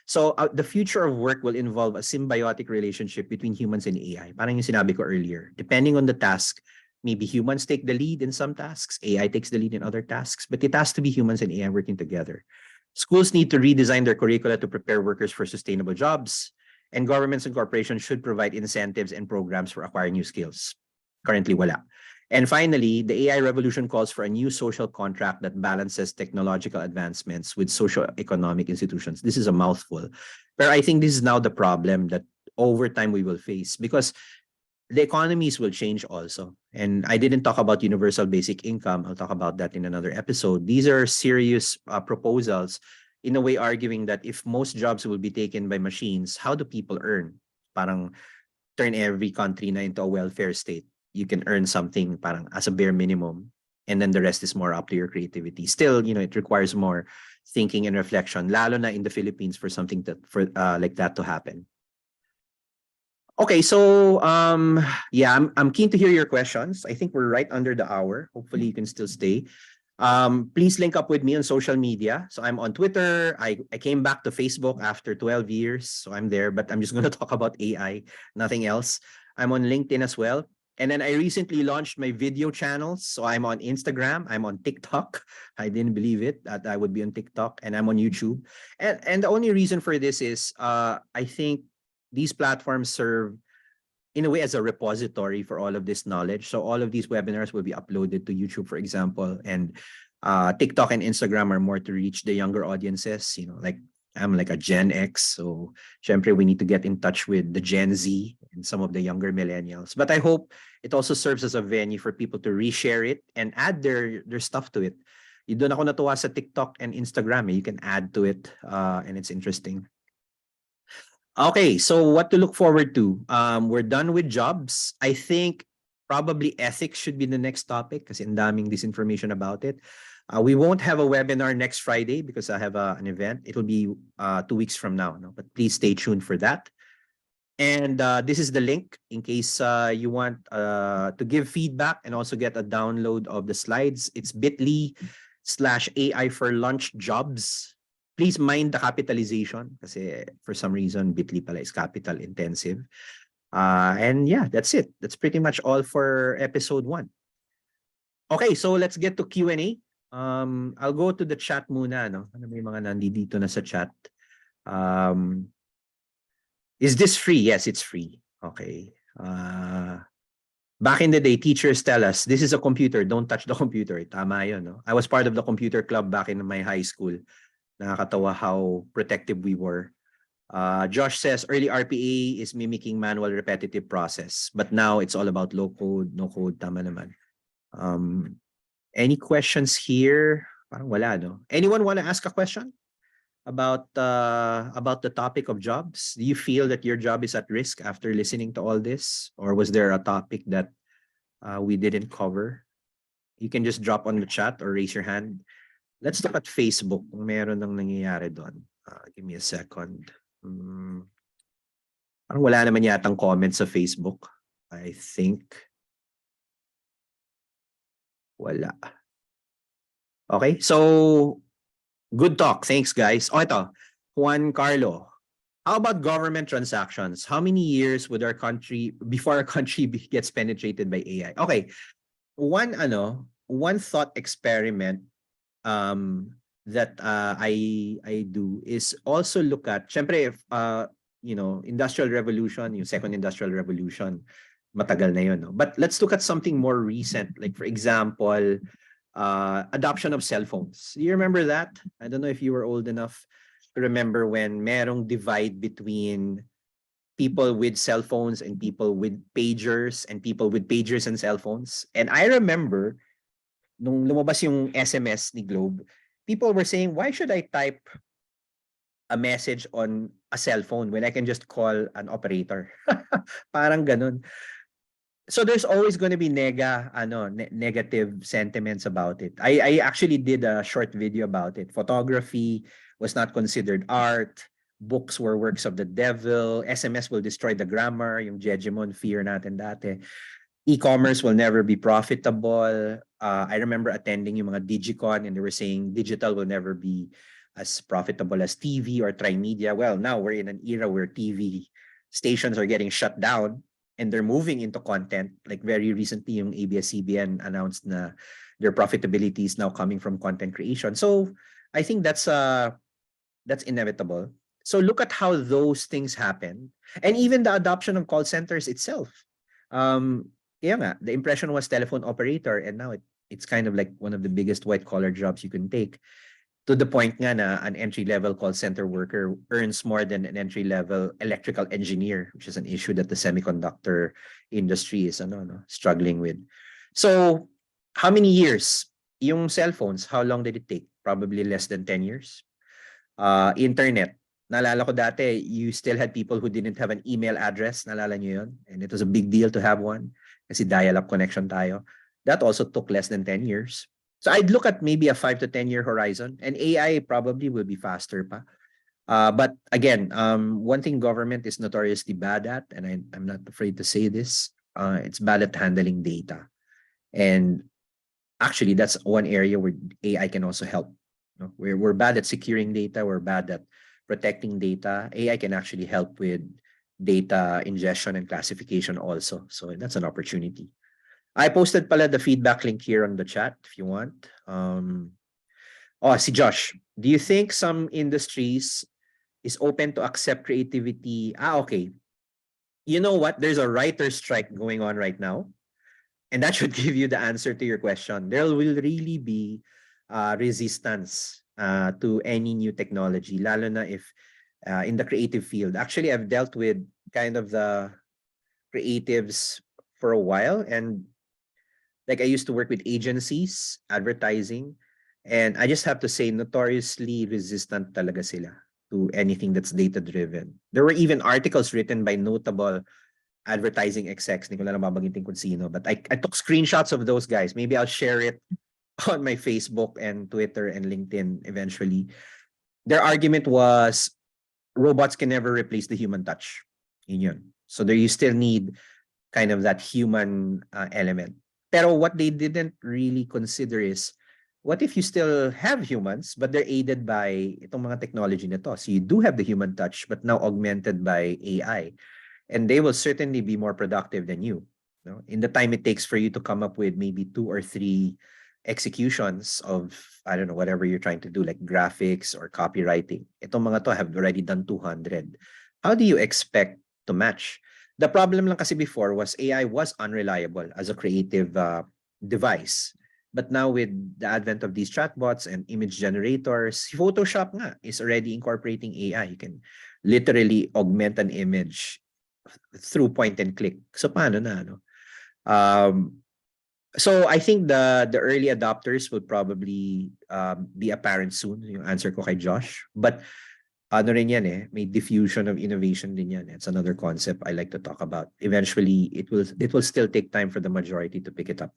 So the future of work will involve a symbiotic relationship between humans and AI. Parang yung sinabi ko earlier. Depending on the task, maybe humans take the lead in some tasks, AI takes the lead in other tasks, but it has to be humans and AI working together. Schools need to redesign their curricula to prepare workers for sustainable jobs, and governments and corporations should provide incentives and programs for acquiring new skills. Currently, wala. And finally, the AI revolution calls for a new social contract that balances technological advancements with socio-economic institutions. This is a mouthful, but I think this is now the problem that over time we will face, because the economies will change also. And I didn't talk about universal basic income. I'll talk about that in another episode. These are serious proposals, in a way arguing that if most jobs will be taken by machines, how do people earn? Parang turn every country na into a welfare state. You can earn something parang as a bare minimum, and then the rest is more up to your creativity. Still, it requires more thinking and reflection, lalo na in the Philippines, for something like that to happen. Okay, so yeah, I'm keen to hear your questions. I think we're right under the hour. Hopefully you can still stay. Please link up with me on social media. So I'm on Twitter. I came back to Facebook after 12 years. So I'm there, but I'm just going to talk about AI, nothing else. I'm on LinkedIn as well. And then I recently launched my video channels. So I'm on Instagram. I'm on TikTok. I didn't believe it that I would be on TikTok, and I'm on YouTube. And the only reason for this is I think these platforms serve in a way as a repository for all of this knowledge. So all of these webinars will be uploaded to YouTube, for example, and TikTok and Instagram are more to reach the younger audiences. Like I'm like a Gen X, so syempre we need to get in touch with the Gen Z and some of the younger millennials. But I hope it also serves as a venue for people to reshare it and add their stuff to it. Doon ako natuwa sa TikTok and Instagram. You can add to it, and it's interesting. Okay, so what to look forward to? We're done with jobs. I think probably ethics should be the next topic kasi ang daming disinformation about it. We won't have a webinar next Friday because I have an event. It'll be 2 weeks from now, no? But please stay tuned for that. And this is the link in case you want to give feedback and also get a download of the slides. It's bit.ly/AI for lunch jobs. Please mind the capitalization kasi for some reason Bitly pala is capital intensive. And yeah, that's it. That's pretty much all for episode 1. Okay, so let's get to Q&A. I'll go to the chat muna, no? Ano may mga nandito na sa chat. Is this free? Yes, it's free. Okay. Back in the day, teachers tell us, this is a computer, don't touch the computer. Tama yun, no? I was part of the computer club back in my high school. Nakakatawa how protective we were. Josh says early RPA is mimicking manual repetitive process, but now it's all about low code, no code. Tama naman. Any questions here? Parang wala, no? Anyone want to ask a question about the topic of jobs? Do you feel that your job is at risk after listening to all this, or was there a topic that we didn't cover? You can just drop on the chat or raise your hand. Let's look at Facebook kung meron nang nangyayari doon. Give me a second. Parang wala naman yatang comments sa Facebook. I think. Wala. Okay, so good talk. Thanks, guys. Ito, Juan Carlo. How about government transactions? How many years would our country before our country gets penetrated by AI? Okay, one thought experiment that I do is also look at, syempre, if industrial revolution, yung second industrial revolution, matagal na yun, no? But let's look at something more recent, like for example, adoption of cell phones. Do you remember that? I don't know if you were old enough to remember when merong divide between people with cell phones and people with pagers and people with pagers and cell phones. And I remember nung lumabas yung SMS ni Globe, people were saying, why should I type a message on a cell phone when I can just call an operator? Parang ganun. So there's always going to be negative sentiments about it. I actually did a short video about it. Photography was not considered art. Books were works of the devil. SMS will destroy the grammar, yung Jejemon fear natin dati. E-commerce will never be profitable. I remember attending yung mga Digicon and they were saying digital will never be as profitable as TV or Trimedia. Well, now we're in an era where TV stations are getting shut down and they're moving into content. Like very recently, yung ABS-CBN announced na their profitability is now coming from content creation. So I think that's inevitable. So look at how those things happen. And even the adoption of call centers itself. Kaya nga, the impression was telephone operator and now it's kind of like one of the biggest white-collar jobs you can take. To the point nga na an entry-level call center worker earns more than an entry-level electrical engineer, which is an issue that the semiconductor industry is struggling with. So, how many years? Yung cell phones, how long did it take? Probably less than 10 years. Internet. Naalala ko dati, you still had people who didn't have an email address. Naalala nyo yun? And it was a big deal to have one kasi dial-up connection tayo. That also took less than 10 years. So I'd look at maybe a 5 to 10 year horizon, and AI probably will be faster pa. But again, one thing government is notoriously bad at, and I'm not afraid to say this, it's bad at handling data. And actually, that's one area where AI can also help. We're bad at securing data. We're bad at protecting data. AI can actually help with data ingestion and classification also. So that's an opportunity. I posted pala the feedback link here on the chat if you want. Si Josh, do you think some industries is open to accept creativity? Okay. You know what? There's a writer's strike going on right now. And that should give you the answer to your question. There will really be resistance to any new technology, lalo na if in the creative field. Actually, I've dealt with kind of the creatives for a while, and like I used to work with agencies, advertising, and I just have to say notoriously resistant talaga sila to anything that's data-driven. There were even articles written by notable advertising execs, hindi ko lang babanggitin kung sino, but I took screenshots of those guys. Maybe I'll share it on my Facebook and Twitter and LinkedIn eventually. Their argument was robots can never replace the human touch. Yun. So there you still need kind of that human element. Pero what they didn't really consider is, what if you still have humans, but they're aided by itong mga technology na to? So you do have the human touch, but now augmented by AI. And they will certainly be more productive than you. In the time it takes for you to come up with maybe 2 or 3 executions of, I don't know, whatever you're trying to do, like graphics or copywriting. Itong mga to have already done 200. How do you expect to match? The problem lang kasi before was AI was unreliable as a creative device. But now with the advent of these chatbots and image generators, Photoshop nga is already incorporating AI. You can literally augment an image through point and click. So paano na? So I think the early adopters will probably be apparent soon. Yung answer ko kay Josh. But ano rin yan may diffusion of innovation din yan. It's another concept I like to talk about. Eventually, it will still take time for the majority to pick it up.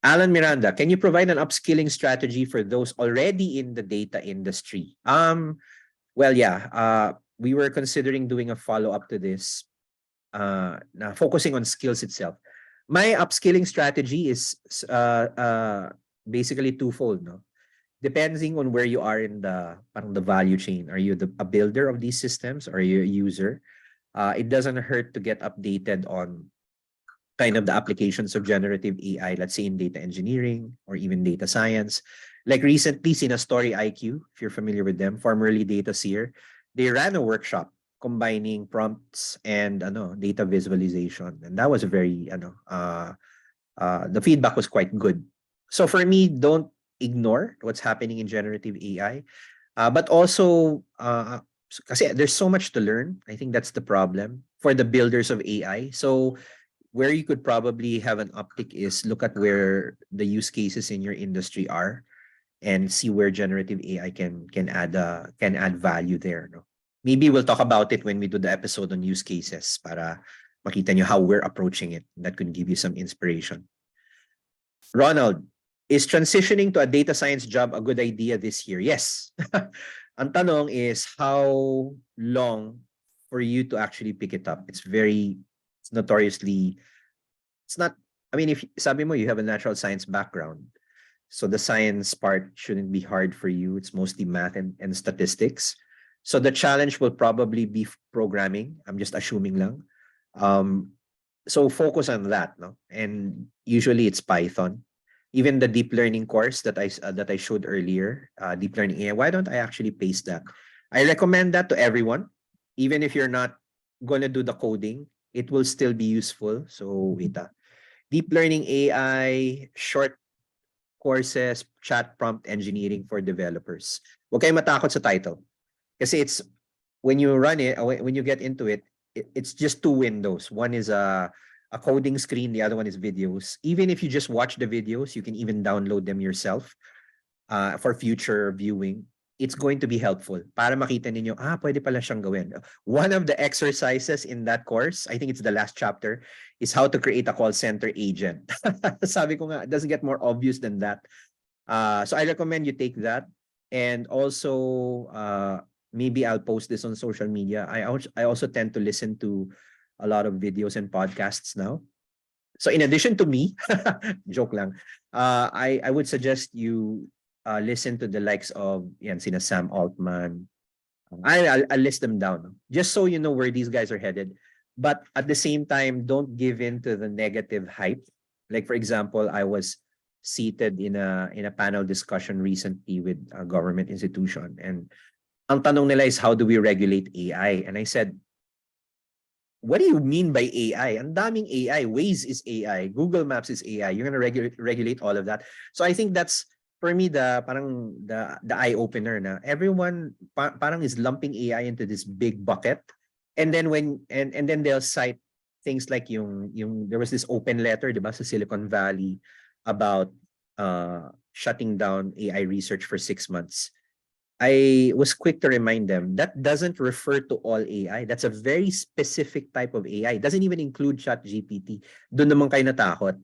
Alan Miranda, can you provide an upskilling strategy for those already in the data industry? Well, yeah. We were considering doing a follow-up to this, focusing on skills itself. My upskilling strategy is basically twofold. depending on where you are in the value chain. Are you a builder of these systems, or are you a user? It doesn't hurt to get updated on kind of the applications of generative AI, let's say in data engineering or even data science. Like recently, Story IQ, if you're familiar with them, formerly Data Seer, they ran a workshop combining prompts and data visualization, and that was a very the feedback was quite good. So for me, don't ignore what's happening in generative AI, but also kasi there's so much to learn. I think that's the problem for the builders of AI. So where you could probably have an uptick is look at where the use cases in your industry are and see where generative AI can add value there. No? Maybe we'll talk about it when we do the episode on use cases para makita nyo how we're approaching it. That could give you some inspiration. Ronald, is transitioning to a data science job a good idea this year? Yes. Ang tanong is how long for you to actually pick it up. It's notoriously, it's not, I mean, if sabi mo you have a natural science background, so the science part shouldn't be hard for you. It's mostly math and statistics. So the challenge will probably be programming. I'm just assuming lang. So focus on that, no? And usually it's Python. Even the deep learning course that I showed earlier, deep learning AI. Why don't I actually paste that? I recommend that to everyone, even if you're not gonna do the coding. It will still be useful. So wait, deep learning AI, short courses, chat prompt engineering for developers. Huwag kayong matakot sa title. Kasi it's, when you run it, when you get into it, it's just two windows. One is a coding screen, the other one is videos. Even if you just watch the videos, you can even download them yourself for future viewing. It's going to be helpful para makita ninyo, pwede pala siyang gawin. One of the exercises in that course, I think it's the last chapter, is how to create a call center agent. Sabi ko nga, it doesn't get more obvious than that. So I recommend you take that. And also, maybe I'll post this on social media. I also tend to listen to a lot of videos and podcasts now. So in addition to me, joke lang, I would suggest you listen to the likes of sina Sam Altman. I'll list them down just so you know where these guys are headed. But at the same time, don't give in to the negative hype. Like for example, I was seated in a panel discussion recently with a government institution, and ang tanong nila is, how do we regulate AI? And I said, what do you mean by AI? Ang daming AI. Waze is AI. Google Maps is AI. You're going to regulate all of that. So I think that's, for me, the eye opener na everyone parang is lumping AI into this big bucket, and then and then they'll cite things like yung there was this open letter, diba, sa Silicon Valley about shutting down AI research for 6 months. I was quick to remind them that doesn't refer to all AI. That's a very specific type of AI. It doesn't even include ChatGPT. Doon naman kayo natakot.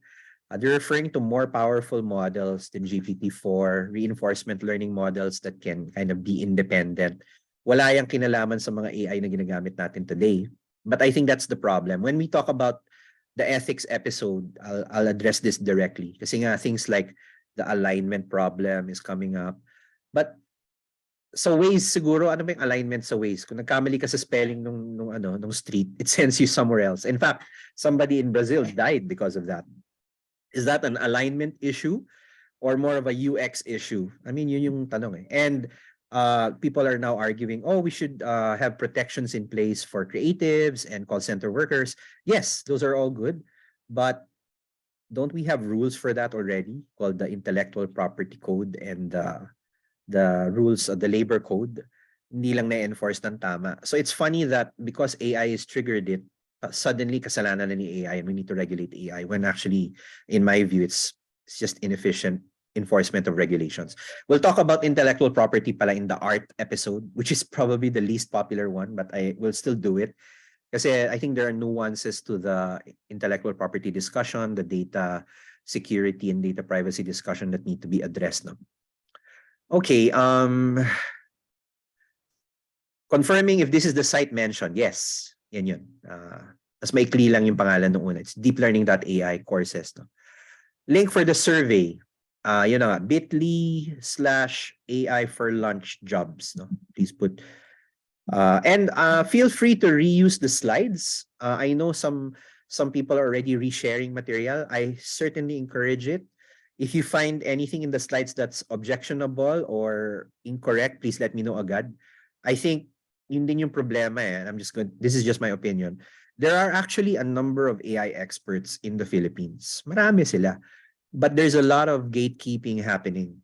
They're referring to more powerful models than GPT-4, reinforcement learning models that can kind of be independent. Wala yang kinalaman sa mga AI na ginagamit natin today. But I think that's the problem. When we talk about the ethics episode, I'll address this directly. Kasi nga, things like the alignment problem is coming up. But sa Waze siguro, ano ba yung alignment sa Waze? Kung nagkamali ka sa spelling nung street, it sends you somewhere else. In fact, somebody in Brazil died because of that. Is that an alignment issue or more of a UX issue? I mean, yun yung tanong eh. And people are now arguing, we should have protections in place for creatives and call center workers. Yes, those are all good. But don't we have rules for that already called the Intellectual Property Code and the rules of the labor code? Hindi lang na-enforce ng tama. So it's funny that because AI is triggered it, suddenly kasalanan na ni AI and we need to regulate AI, when actually, in my view, it's just inefficient enforcement of regulations. We'll talk about intellectual property pala in the art episode, which is probably the least popular one, but I will still do it. Kasi I think there are nuances to the intellectual property discussion, the data security and data privacy discussion that need to be addressed now. Okay, confirming if this is the site mentioned. Yes, yan yun. Mas maikli lang yung pangalan nung una. It's deeplearning.ai courses. No? Link for the survey. Yun na nga, bit.ly/AI for lunch jobs. No? Please put. And feel free to reuse the slides. I know some people are already resharing material. I certainly encourage it. If you find anything in the slides that's objectionable or incorrect, please let me know agad. I think yun din yung problema eh. I'm just going, this is just my opinion. There are actually a number of AI experts in the Philippines. Marami sila. But there's a lot of gatekeeping happening,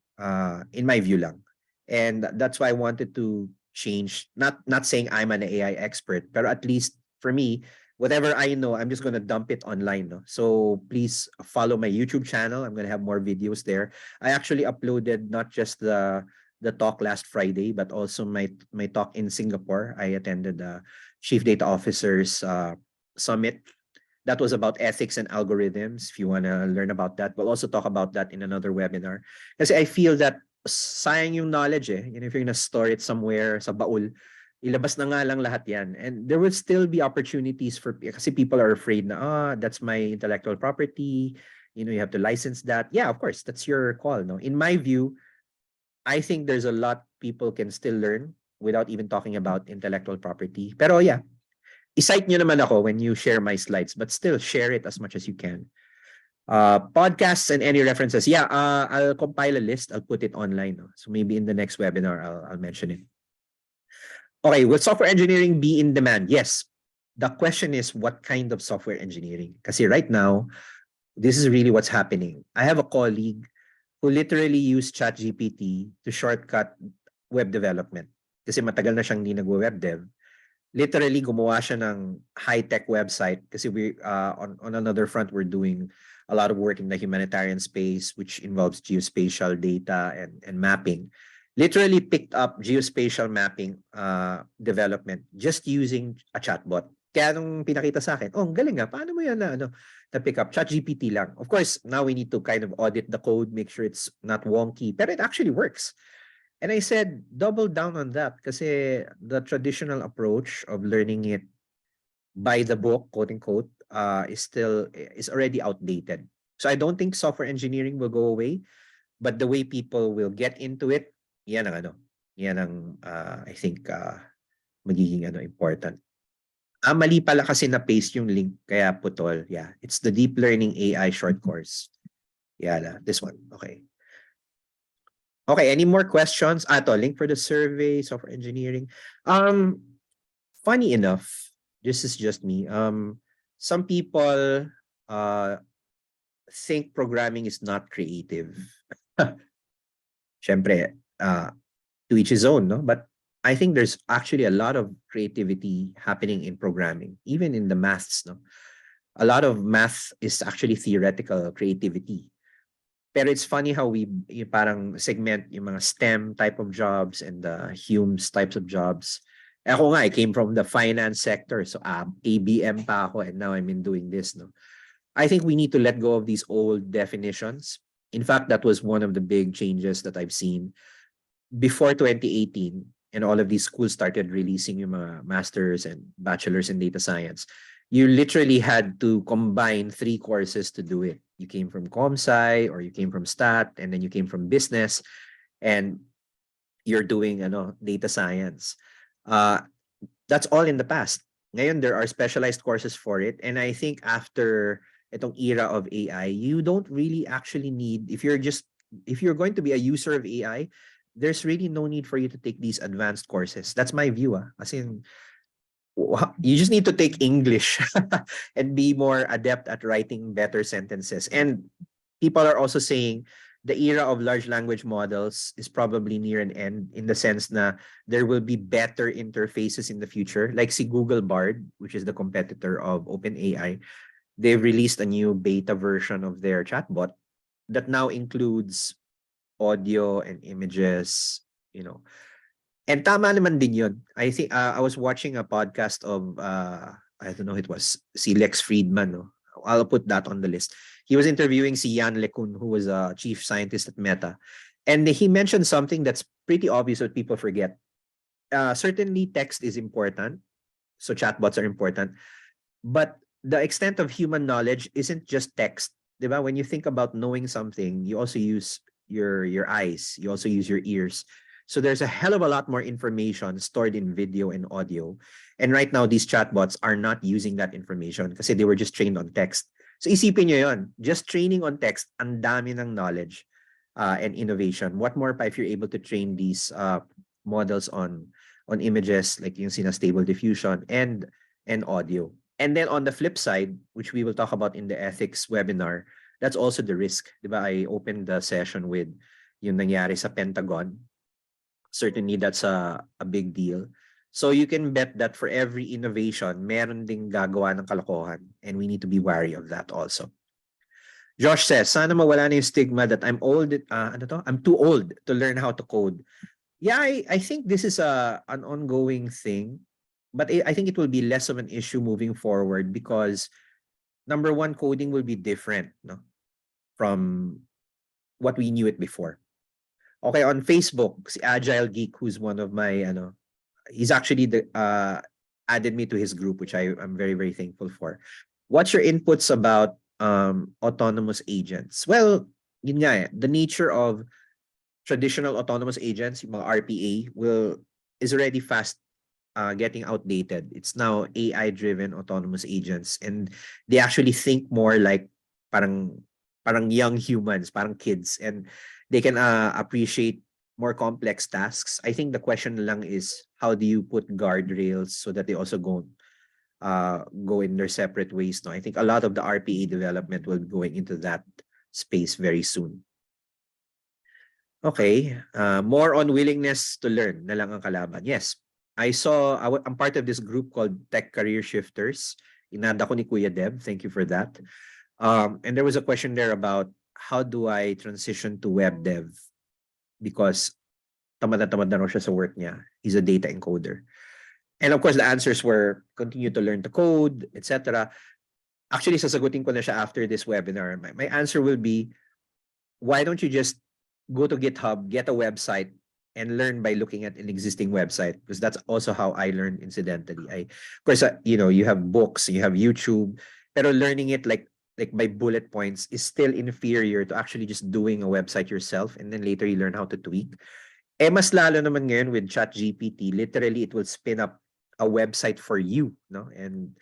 in my view lang. And that's why I wanted to change, not saying I'm an AI expert, but at least for me, whatever I know, I'm just going to dump it online. No? So please follow my YouTube channel. I'm going to have more videos there. I actually uploaded not just the talk last Friday, but also my talk in Singapore. I attended the Chief Data Officers Summit. That was about ethics and algorithms. If you want to learn about that, we'll also talk about that in another webinar. Kasi I feel that sayang yung knowledge eh. You know, if you're gonna store it somewhere sa baul, ilabas na nga lang lahat yan. And there will still be opportunities for, kasi people are afraid na, that's my intellectual property. You know, you have to license that. Yeah, of course, that's your call. No, in my view, I think there's a lot people can still learn without even talking about intellectual property. Pero yeah, i-cite nyo naman ako when you share my slides, but still share it as much as you can. Podcasts and any references. Yeah, I'll compile a list. I'll put it online. No? So maybe in the next webinar, I'll mention it. Okay, will software engineering be in demand? Yes. The question is, what kind of software engineering? Kasi right now, this is really what's happening. I have a colleague who literally used ChatGPT to shortcut web development. Kasi matagal na siyang hindi nagwe-web dev. Literally gumawa siya ng high-tech website kasi we on another front we're doing a lot of work in the humanitarian space which involves geospatial data and mapping. Literally picked up geospatial mapping development just using a chatbot. Kaya nung pinakita sa akin, ang galing nga, paano mo yan na pick up? ChatGPT lang. Of course, now we need to kind of audit the code, make sure it's not wonky, pero it actually works. And I said, double down on that kasi the traditional approach of learning it by the book, quote unquote, is already outdated. So I don't think software engineering will go away, but the way people will get into it, yan ang I think magiging important. Mali pala kasi na paste yung link kaya putol. Yeah, it's the deep learning AI short course. Yeah, this one. Okay. Okay, any more questions? To link for the survey, software engineering. Funny enough, this is just me. Some people think programming is not creative. Siyempre, to each his own, no? But I think there's actually a lot of creativity happening in programming, even in the maths, no? A lot of math is actually theoretical creativity. Pero it's funny how we parang segment yung mga STEM type of jobs and the Hume's types of jobs. Ako nga, I came from the finance sector. So ABM pa ako and now I'm in doing this. No? I think we need to let go of these old definitions. In fact, that was one of the big changes that I've seen. Before 2018, and all of these schools started releasing yung mga masters and bachelors in data science, you literally had to combine 3 courses to do it. You came from ComSci or you came from Stat and then you came from business and you're doing data science. That's all in the past. Ngayon, there are specialized courses for it. And I think after itong era of AI, you don't really actually need, if you're going to be a user of AI, there's really no need for you to take these advanced courses. That's my view. As in, you just need to take English and be more adept at writing better sentences. And people are also saying the era of large language models is probably near an end in the sense na there will be better interfaces in the future. Like si Google Bard, which is the competitor of OpenAI, they've released a new beta version of their chatbot that now includes audio and images, And tama naman din yun. I think I was watching a podcast of I don't know, it was si Lex Friedman. No? I'll put that on the list. He was interviewing si Jan LeCun, who was a chief scientist at Meta. And he mentioned something that's pretty obvious that people forget. Certainly text is important. So chatbots are important. But the extent of human knowledge isn't just text. Diba? When you think about knowing something, you also use your eyes. You also use your ears. So there's a hell of a lot more information stored in video and audio. And right now, these chatbots are not using that information kasi they were just trained on text. So isipin nyo yun, just training on text, ang dami ng knowledge and innovation. What more pa if you're able to train these models on images like yung stable diffusion and audio. And then on the flip side, which we will talk about in the ethics webinar, that's also the risk. Diba? I opened the session with yung nangyari sa Pentagon. Certainly that's a big deal. So you can bet that for every innovation, meron ding gagawa ng kalokohan, and we need to be wary of that also. Josh says, sana mawala na yung stigma that I'm old, I'm too old to learn how to code. Yeah, I think this is an ongoing thing, but I think it will be less of an issue moving forward because number one, coding will be different, no, from what we knew it before. Okay, on Facebook, si Agile Geek, who's one of my, he's actually added me to his group, which I'm very, very thankful for. What's your inputs about autonomous agents? Well, yun nga, the nature of traditional autonomous agents, yung mga RPA, is already fast getting outdated. It's now AI-driven autonomous agents, and they actually think more like parang young humans, parang kids, and they can appreciate more complex tasks. I think the question lang is how do you put guardrails so that they also go in their separate ways. No, I think a lot of the RPA development will be going into that space very soon. Okay, more on willingness to learn na lang ang kalaban. Yes, I'm part of this group called Tech Career Shifters. Inada ko ni Kuya Deb. Thank you for that. And there was a question there about how do I transition to web dev because tamad na raw siya sa work niya. He's a data encoder. And of course, the answers were continue to learn to code, etc. Actually, sasagutin ko na siya after this webinar. My answer will be, why don't you just go to GitHub, get a website, and learn by looking at an existing website? Because that's also how I learned incidentally. Of course, you have books, you have YouTube, pero learning it like by bullet points is still inferior to actually just doing a website yourself, and then later you learn how to tweak. Mas lalo naman ngayon with ChatGPT, literally it will spin up a website for you, no? And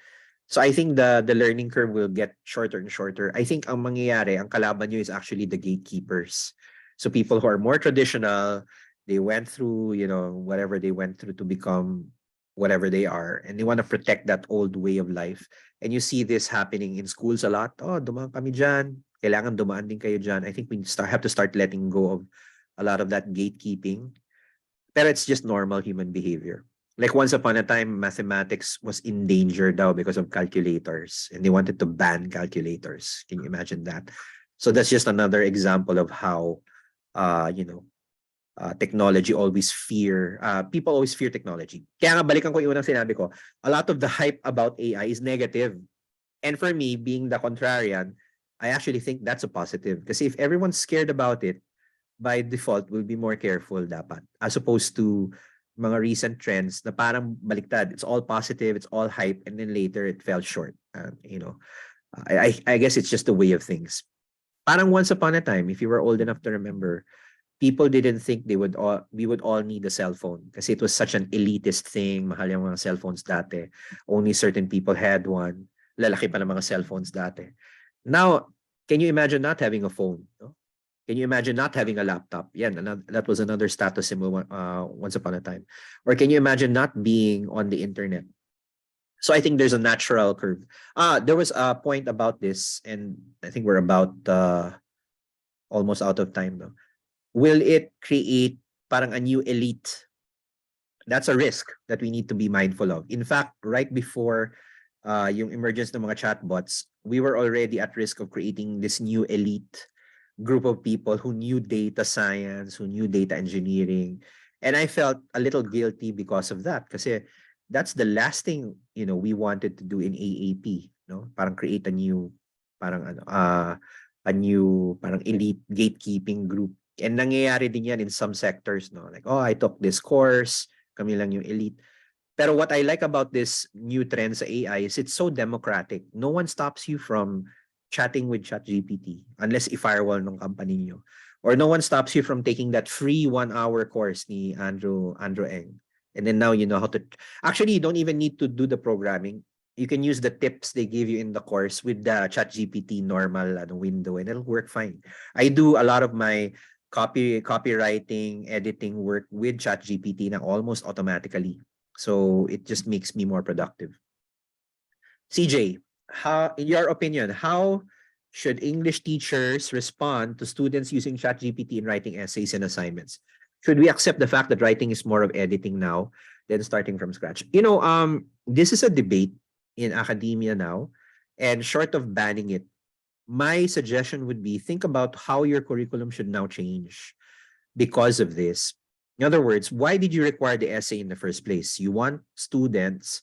so I think the learning curve will get shorter and shorter. I think ang mangyayari, ang kalaban nyo is actually the gatekeepers. So people who are more traditional, they went through, whatever they went through to become whatever they are, and they want to protect that old way of life. And you see this happening in schools a lot. Oh, dumaan kami dyan. Kailangan dumaan din kayo dyan. I think we have to start letting go of a lot of that gatekeeping. Pero it's just normal human behavior. Like once upon a time, mathematics was in danger daw because of calculators, and they wanted to ban calculators. Can you imagine that? So that's just another example of how, technology people always fear technology. Kaya nga balikan ko yung unang sinabi ko, a lot of the hype about AI is negative. And for me, being the contrarian, I actually think that's a positive. Kasi if everyone's scared about it, by default, we'll be more careful dapat. As opposed to mga recent trends na parang baliktad. It's all positive, it's all hype, and then later it fell short. I guess it's just the way of things. Parang once upon a time, if you were old enough to remember, people didn't think we would all need a cell phone kasi it was such an elitist thing. Mahal yung mga cell phones dati. Only certain people had one. Lalaki pa ng mga cell phones dati. Now, can you imagine not having a phone? No? Can you imagine not having a laptop? Yeah, that was another status symbol once upon a time. Or can you imagine not being on the internet? So I think there's a natural curve. There was a point about this, and I think we're about almost out of time now. Will it create parang a new elite? That's a risk that we need to be mindful of. In fact, right before yung emergence ng mga chatbots, we were already at risk of creating this new elite group of people who knew data science, who knew data engineering. And I felt a little guilty because of that. Kasi that's the last thing, we wanted to do in AAP. No? Parang create a new, parang elite gatekeeping group. And nangyayari din yan in some sectors, no? Like, I took this course, kami lang yung elite. Pero what I like about this new trend sa AI is it's so democratic. No one stops you from chatting with ChatGPT unless i-firewall ng company niyo. Or no one stops you from taking that free 1 hour course ni Andrew Eng. And then now you know how to, actually, you don't even need to do the programming. You can use the tips they give you in the course with the ChatGPT normal window, and it'll work fine. I do a lot of my copywriting, editing work with ChatGPT na almost automatically. So it just makes me more productive. CJ, how, in your opinion, how should English teachers respond to students using ChatGPT in writing essays and assignments? Should we accept the fact that writing is more of editing now than starting from scratch? This is a debate in academia now, and short of banning it, my suggestion would be think about how your curriculum should now change because of this. In other words, why did you require the essay in the first place? You want students,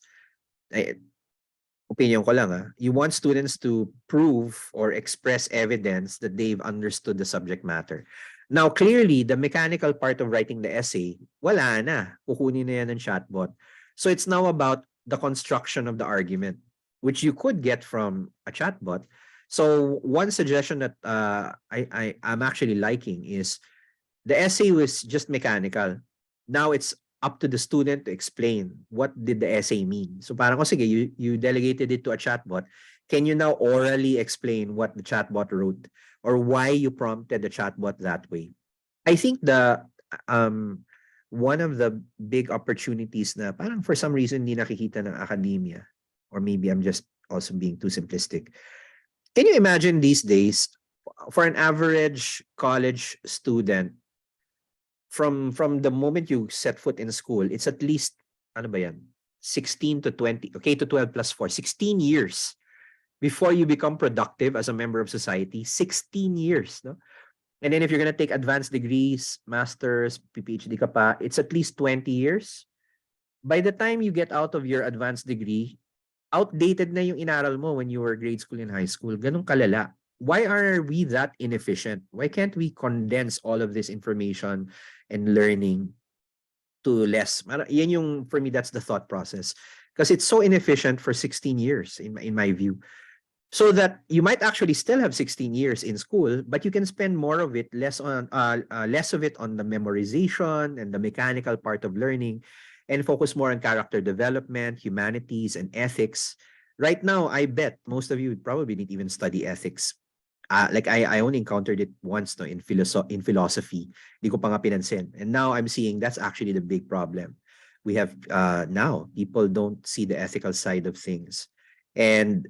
opinion ko lang you want students to prove or express evidence that they've understood the subject matter. Now, clearly, the mechanical part of writing the essay, wala na. Kukunin na yan ng chatbot. So it's now about the construction of the argument, which you could get from a chatbot. So one suggestion that I'm actually liking is the essay was just mechanical. Now it's up to the student to explain what did the essay mean. So parang, sige, you delegated it to a chatbot. Can you now orally explain what the chatbot wrote or why you prompted the chatbot that way? I think one of the big opportunities na parang for some reason hindi nakikita ng academia, or maybe I'm just also being too simplistic. Can you imagine these days, for an average college student, from the moment you set foot in school, it's at least, ano ba yan? 16 to 20, okay, to 12 plus 4, 16 years before you become productive as a member of society. 16 years, no? And then if you're going to take advanced degrees, masters, PhD ka pa, it's at least 20 years. By the time you get out of your advanced degree, outdated na yung inaral mo when you were grade school and high school. Ganun kalala. Why are we that inefficient? Why can't we condense all of this information and learning to less? Yan yung, for me, that's the thought process. Because it's so inefficient for 16 years, in my view. So that you might actually still have 16 years in school, but you can spend more of it, less of it on the memorization and the mechanical part of learning, and focus more on character development, humanities, and ethics. Right now, I bet most of you probably didn't even study ethics. Like I only encountered it once in philosophy. Di ko pa nga pinansin. And now I'm seeing that's actually the big problem. We have now people don't see the ethical side of things. And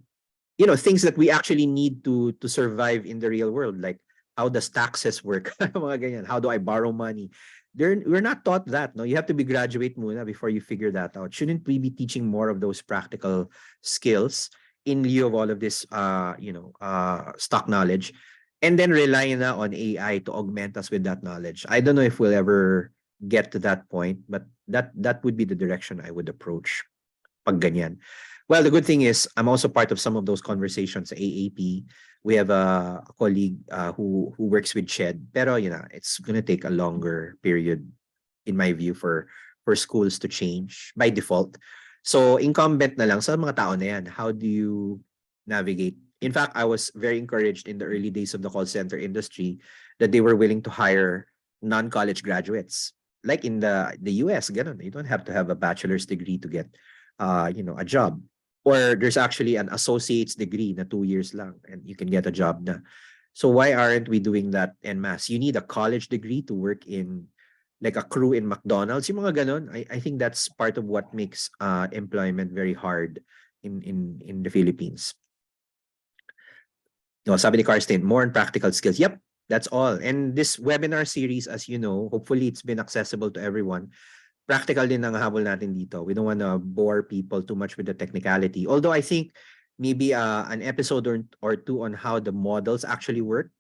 things that we actually need to survive in the real world, like how does taxes work? Mga ganyan. How do I borrow money? We're not taught that. No, you have to be graduate muna before you figure that out. Shouldn't we be teaching more of those practical skills in lieu of all of this, stock knowledge, and then rely na on AI to augment us with that knowledge? I don't know if we'll ever get to that point, but that would be the direction I would approach. Pag ganyan. Well, the good thing is I'm also part of some of those conversations. AAP, we have a colleague who works with Shed, pero it's going to take a longer period, in my view, for schools to change by default. So incumbent na lang sa mga tao na yan. How do you navigate? In fact, I was very encouraged in the early days of the call center industry that they were willing to hire non-college graduates. Like in the US, ganun. You don't have to have a bachelor's degree to get a job. Or there's actually an associate's degree na 2 years lang and you can get a job na. So why aren't we doing that en masse? You need a college degree to work in like a crew in McDonald's. Yung mga ganon, I think that's part of what makes employment very hard in the Philippines. No, sabi ni Karsten, more on practical skills. Yep, that's all. And this webinar series, as you know, hopefully it's been accessible to everyone. Practical din ang habol natin dito. We don't want to bore people too much with the technicality. Although I think maybe an episode or two on how the models actually work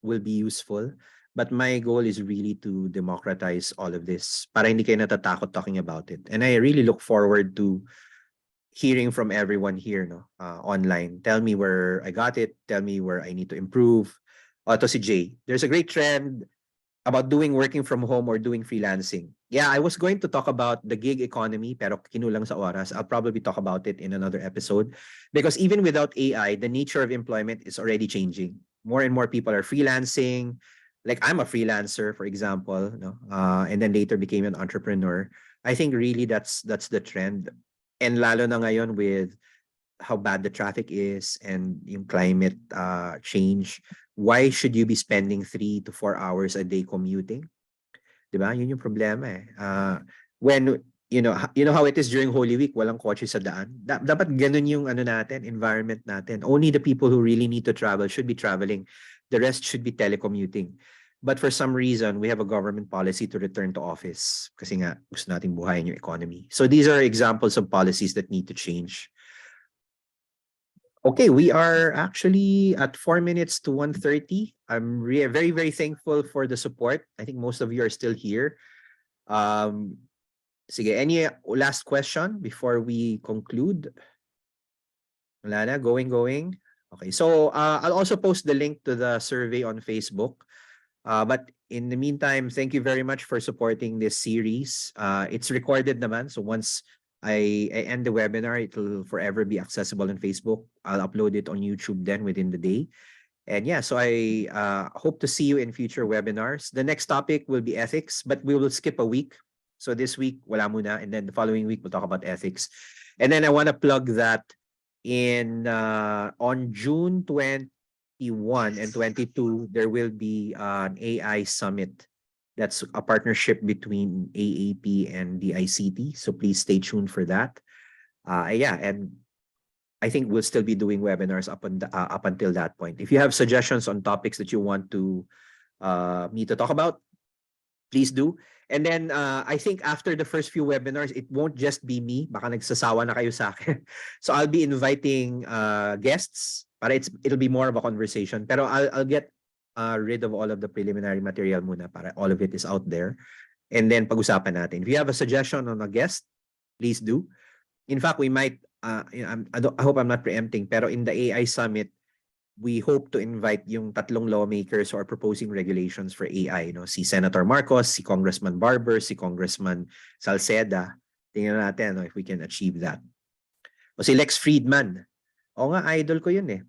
will be useful. But my goal is really to democratize all of this para hindi kayo natatakot talking about it. And I really look forward to hearing from everyone here online. Tell me where I got it. Tell me where I need to improve. To si Jay, there's a great trend about working from home or doing freelancing. Yeah, I was going to talk about the gig economy, pero kinulang sa oras. I'll probably talk about it in another episode. Because even without AI, the nature of employment is already changing. More and more people are freelancing. like I'm a freelancer, for example, no, and then later became an entrepreneur. I think really that's the trend, and lalo na ngayon with how bad the traffic is and yung climate change. Why should you be spending 3 to 4 hours a day commuting? 'Di ba? Yun yung problema eh. When you know how it is during Holy Week, walang kotse sa daan. Dapat ganun yung ano natin, environment natin. Only the people who really need to travel should be traveling. The rest should be telecommuting. But for some reason, we have a government policy to return to office kasi nga gusto nating buhayin yung economy. So these are examples of policies that need to change. Okay, we are actually at 4 minutes to 1:30. I'm very, very thankful for the support. I think most of you are still here. Sige, any last question before we conclude? Wala na, going. Okay, so I'll also post the link to the survey on Facebook. But in the meantime, thank you very much for supporting this series. It's recorded naman, so once I end the webinar, it will forever be accessible on Facebook. I'll upload it on YouTube then within the day. And yeah, so I hope to see you in future webinars. The next topic will be ethics, but we will skip a week. So this week, wala muna. And then the following week, we'll talk about ethics. And then I want to plug that in on June 21 and 22, there will be an AI summit. That's a partnership between AAP and the ICT. So please stay tuned for that. Yeah, and I think we'll still be doing webinars up until that point. If you have suggestions on topics that you want to me to talk about, please do. And then I think after the first few webinars, it won't just be me. Baka nagsasawa na kayo sa akin. So I'll be inviting guests. Para it'll be more of a conversation. Pero I'll get rid of all of the preliminary material muna para all of it is out there. And then pag-usapan natin. If you have a suggestion on a guest, please do. In fact, we might, I hope I'm not preempting, pero in the AI Summit, we hope to invite yung tatlong lawmakers who are proposing regulations for AI. No? Si Senator Marcos, si Congressman Barber, si Congressman Salceda. Tingnan natin no, if we can achieve that. O si Lex Friedman. O nga, idol ko yun eh.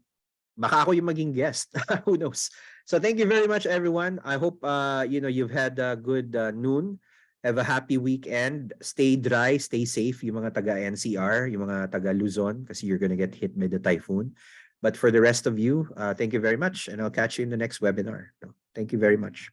Baka ako yung maging guest. Who knows? So thank you very much, everyone. I hope you've had a good noon. Have a happy weekend. Stay dry, stay safe. Yung mga taga NCR, yung mga taga Luzon, kasi you're gonna get hit by the typhoon. But for the rest of you, thank you very much, and I'll catch you in the next webinar. Thank you very much.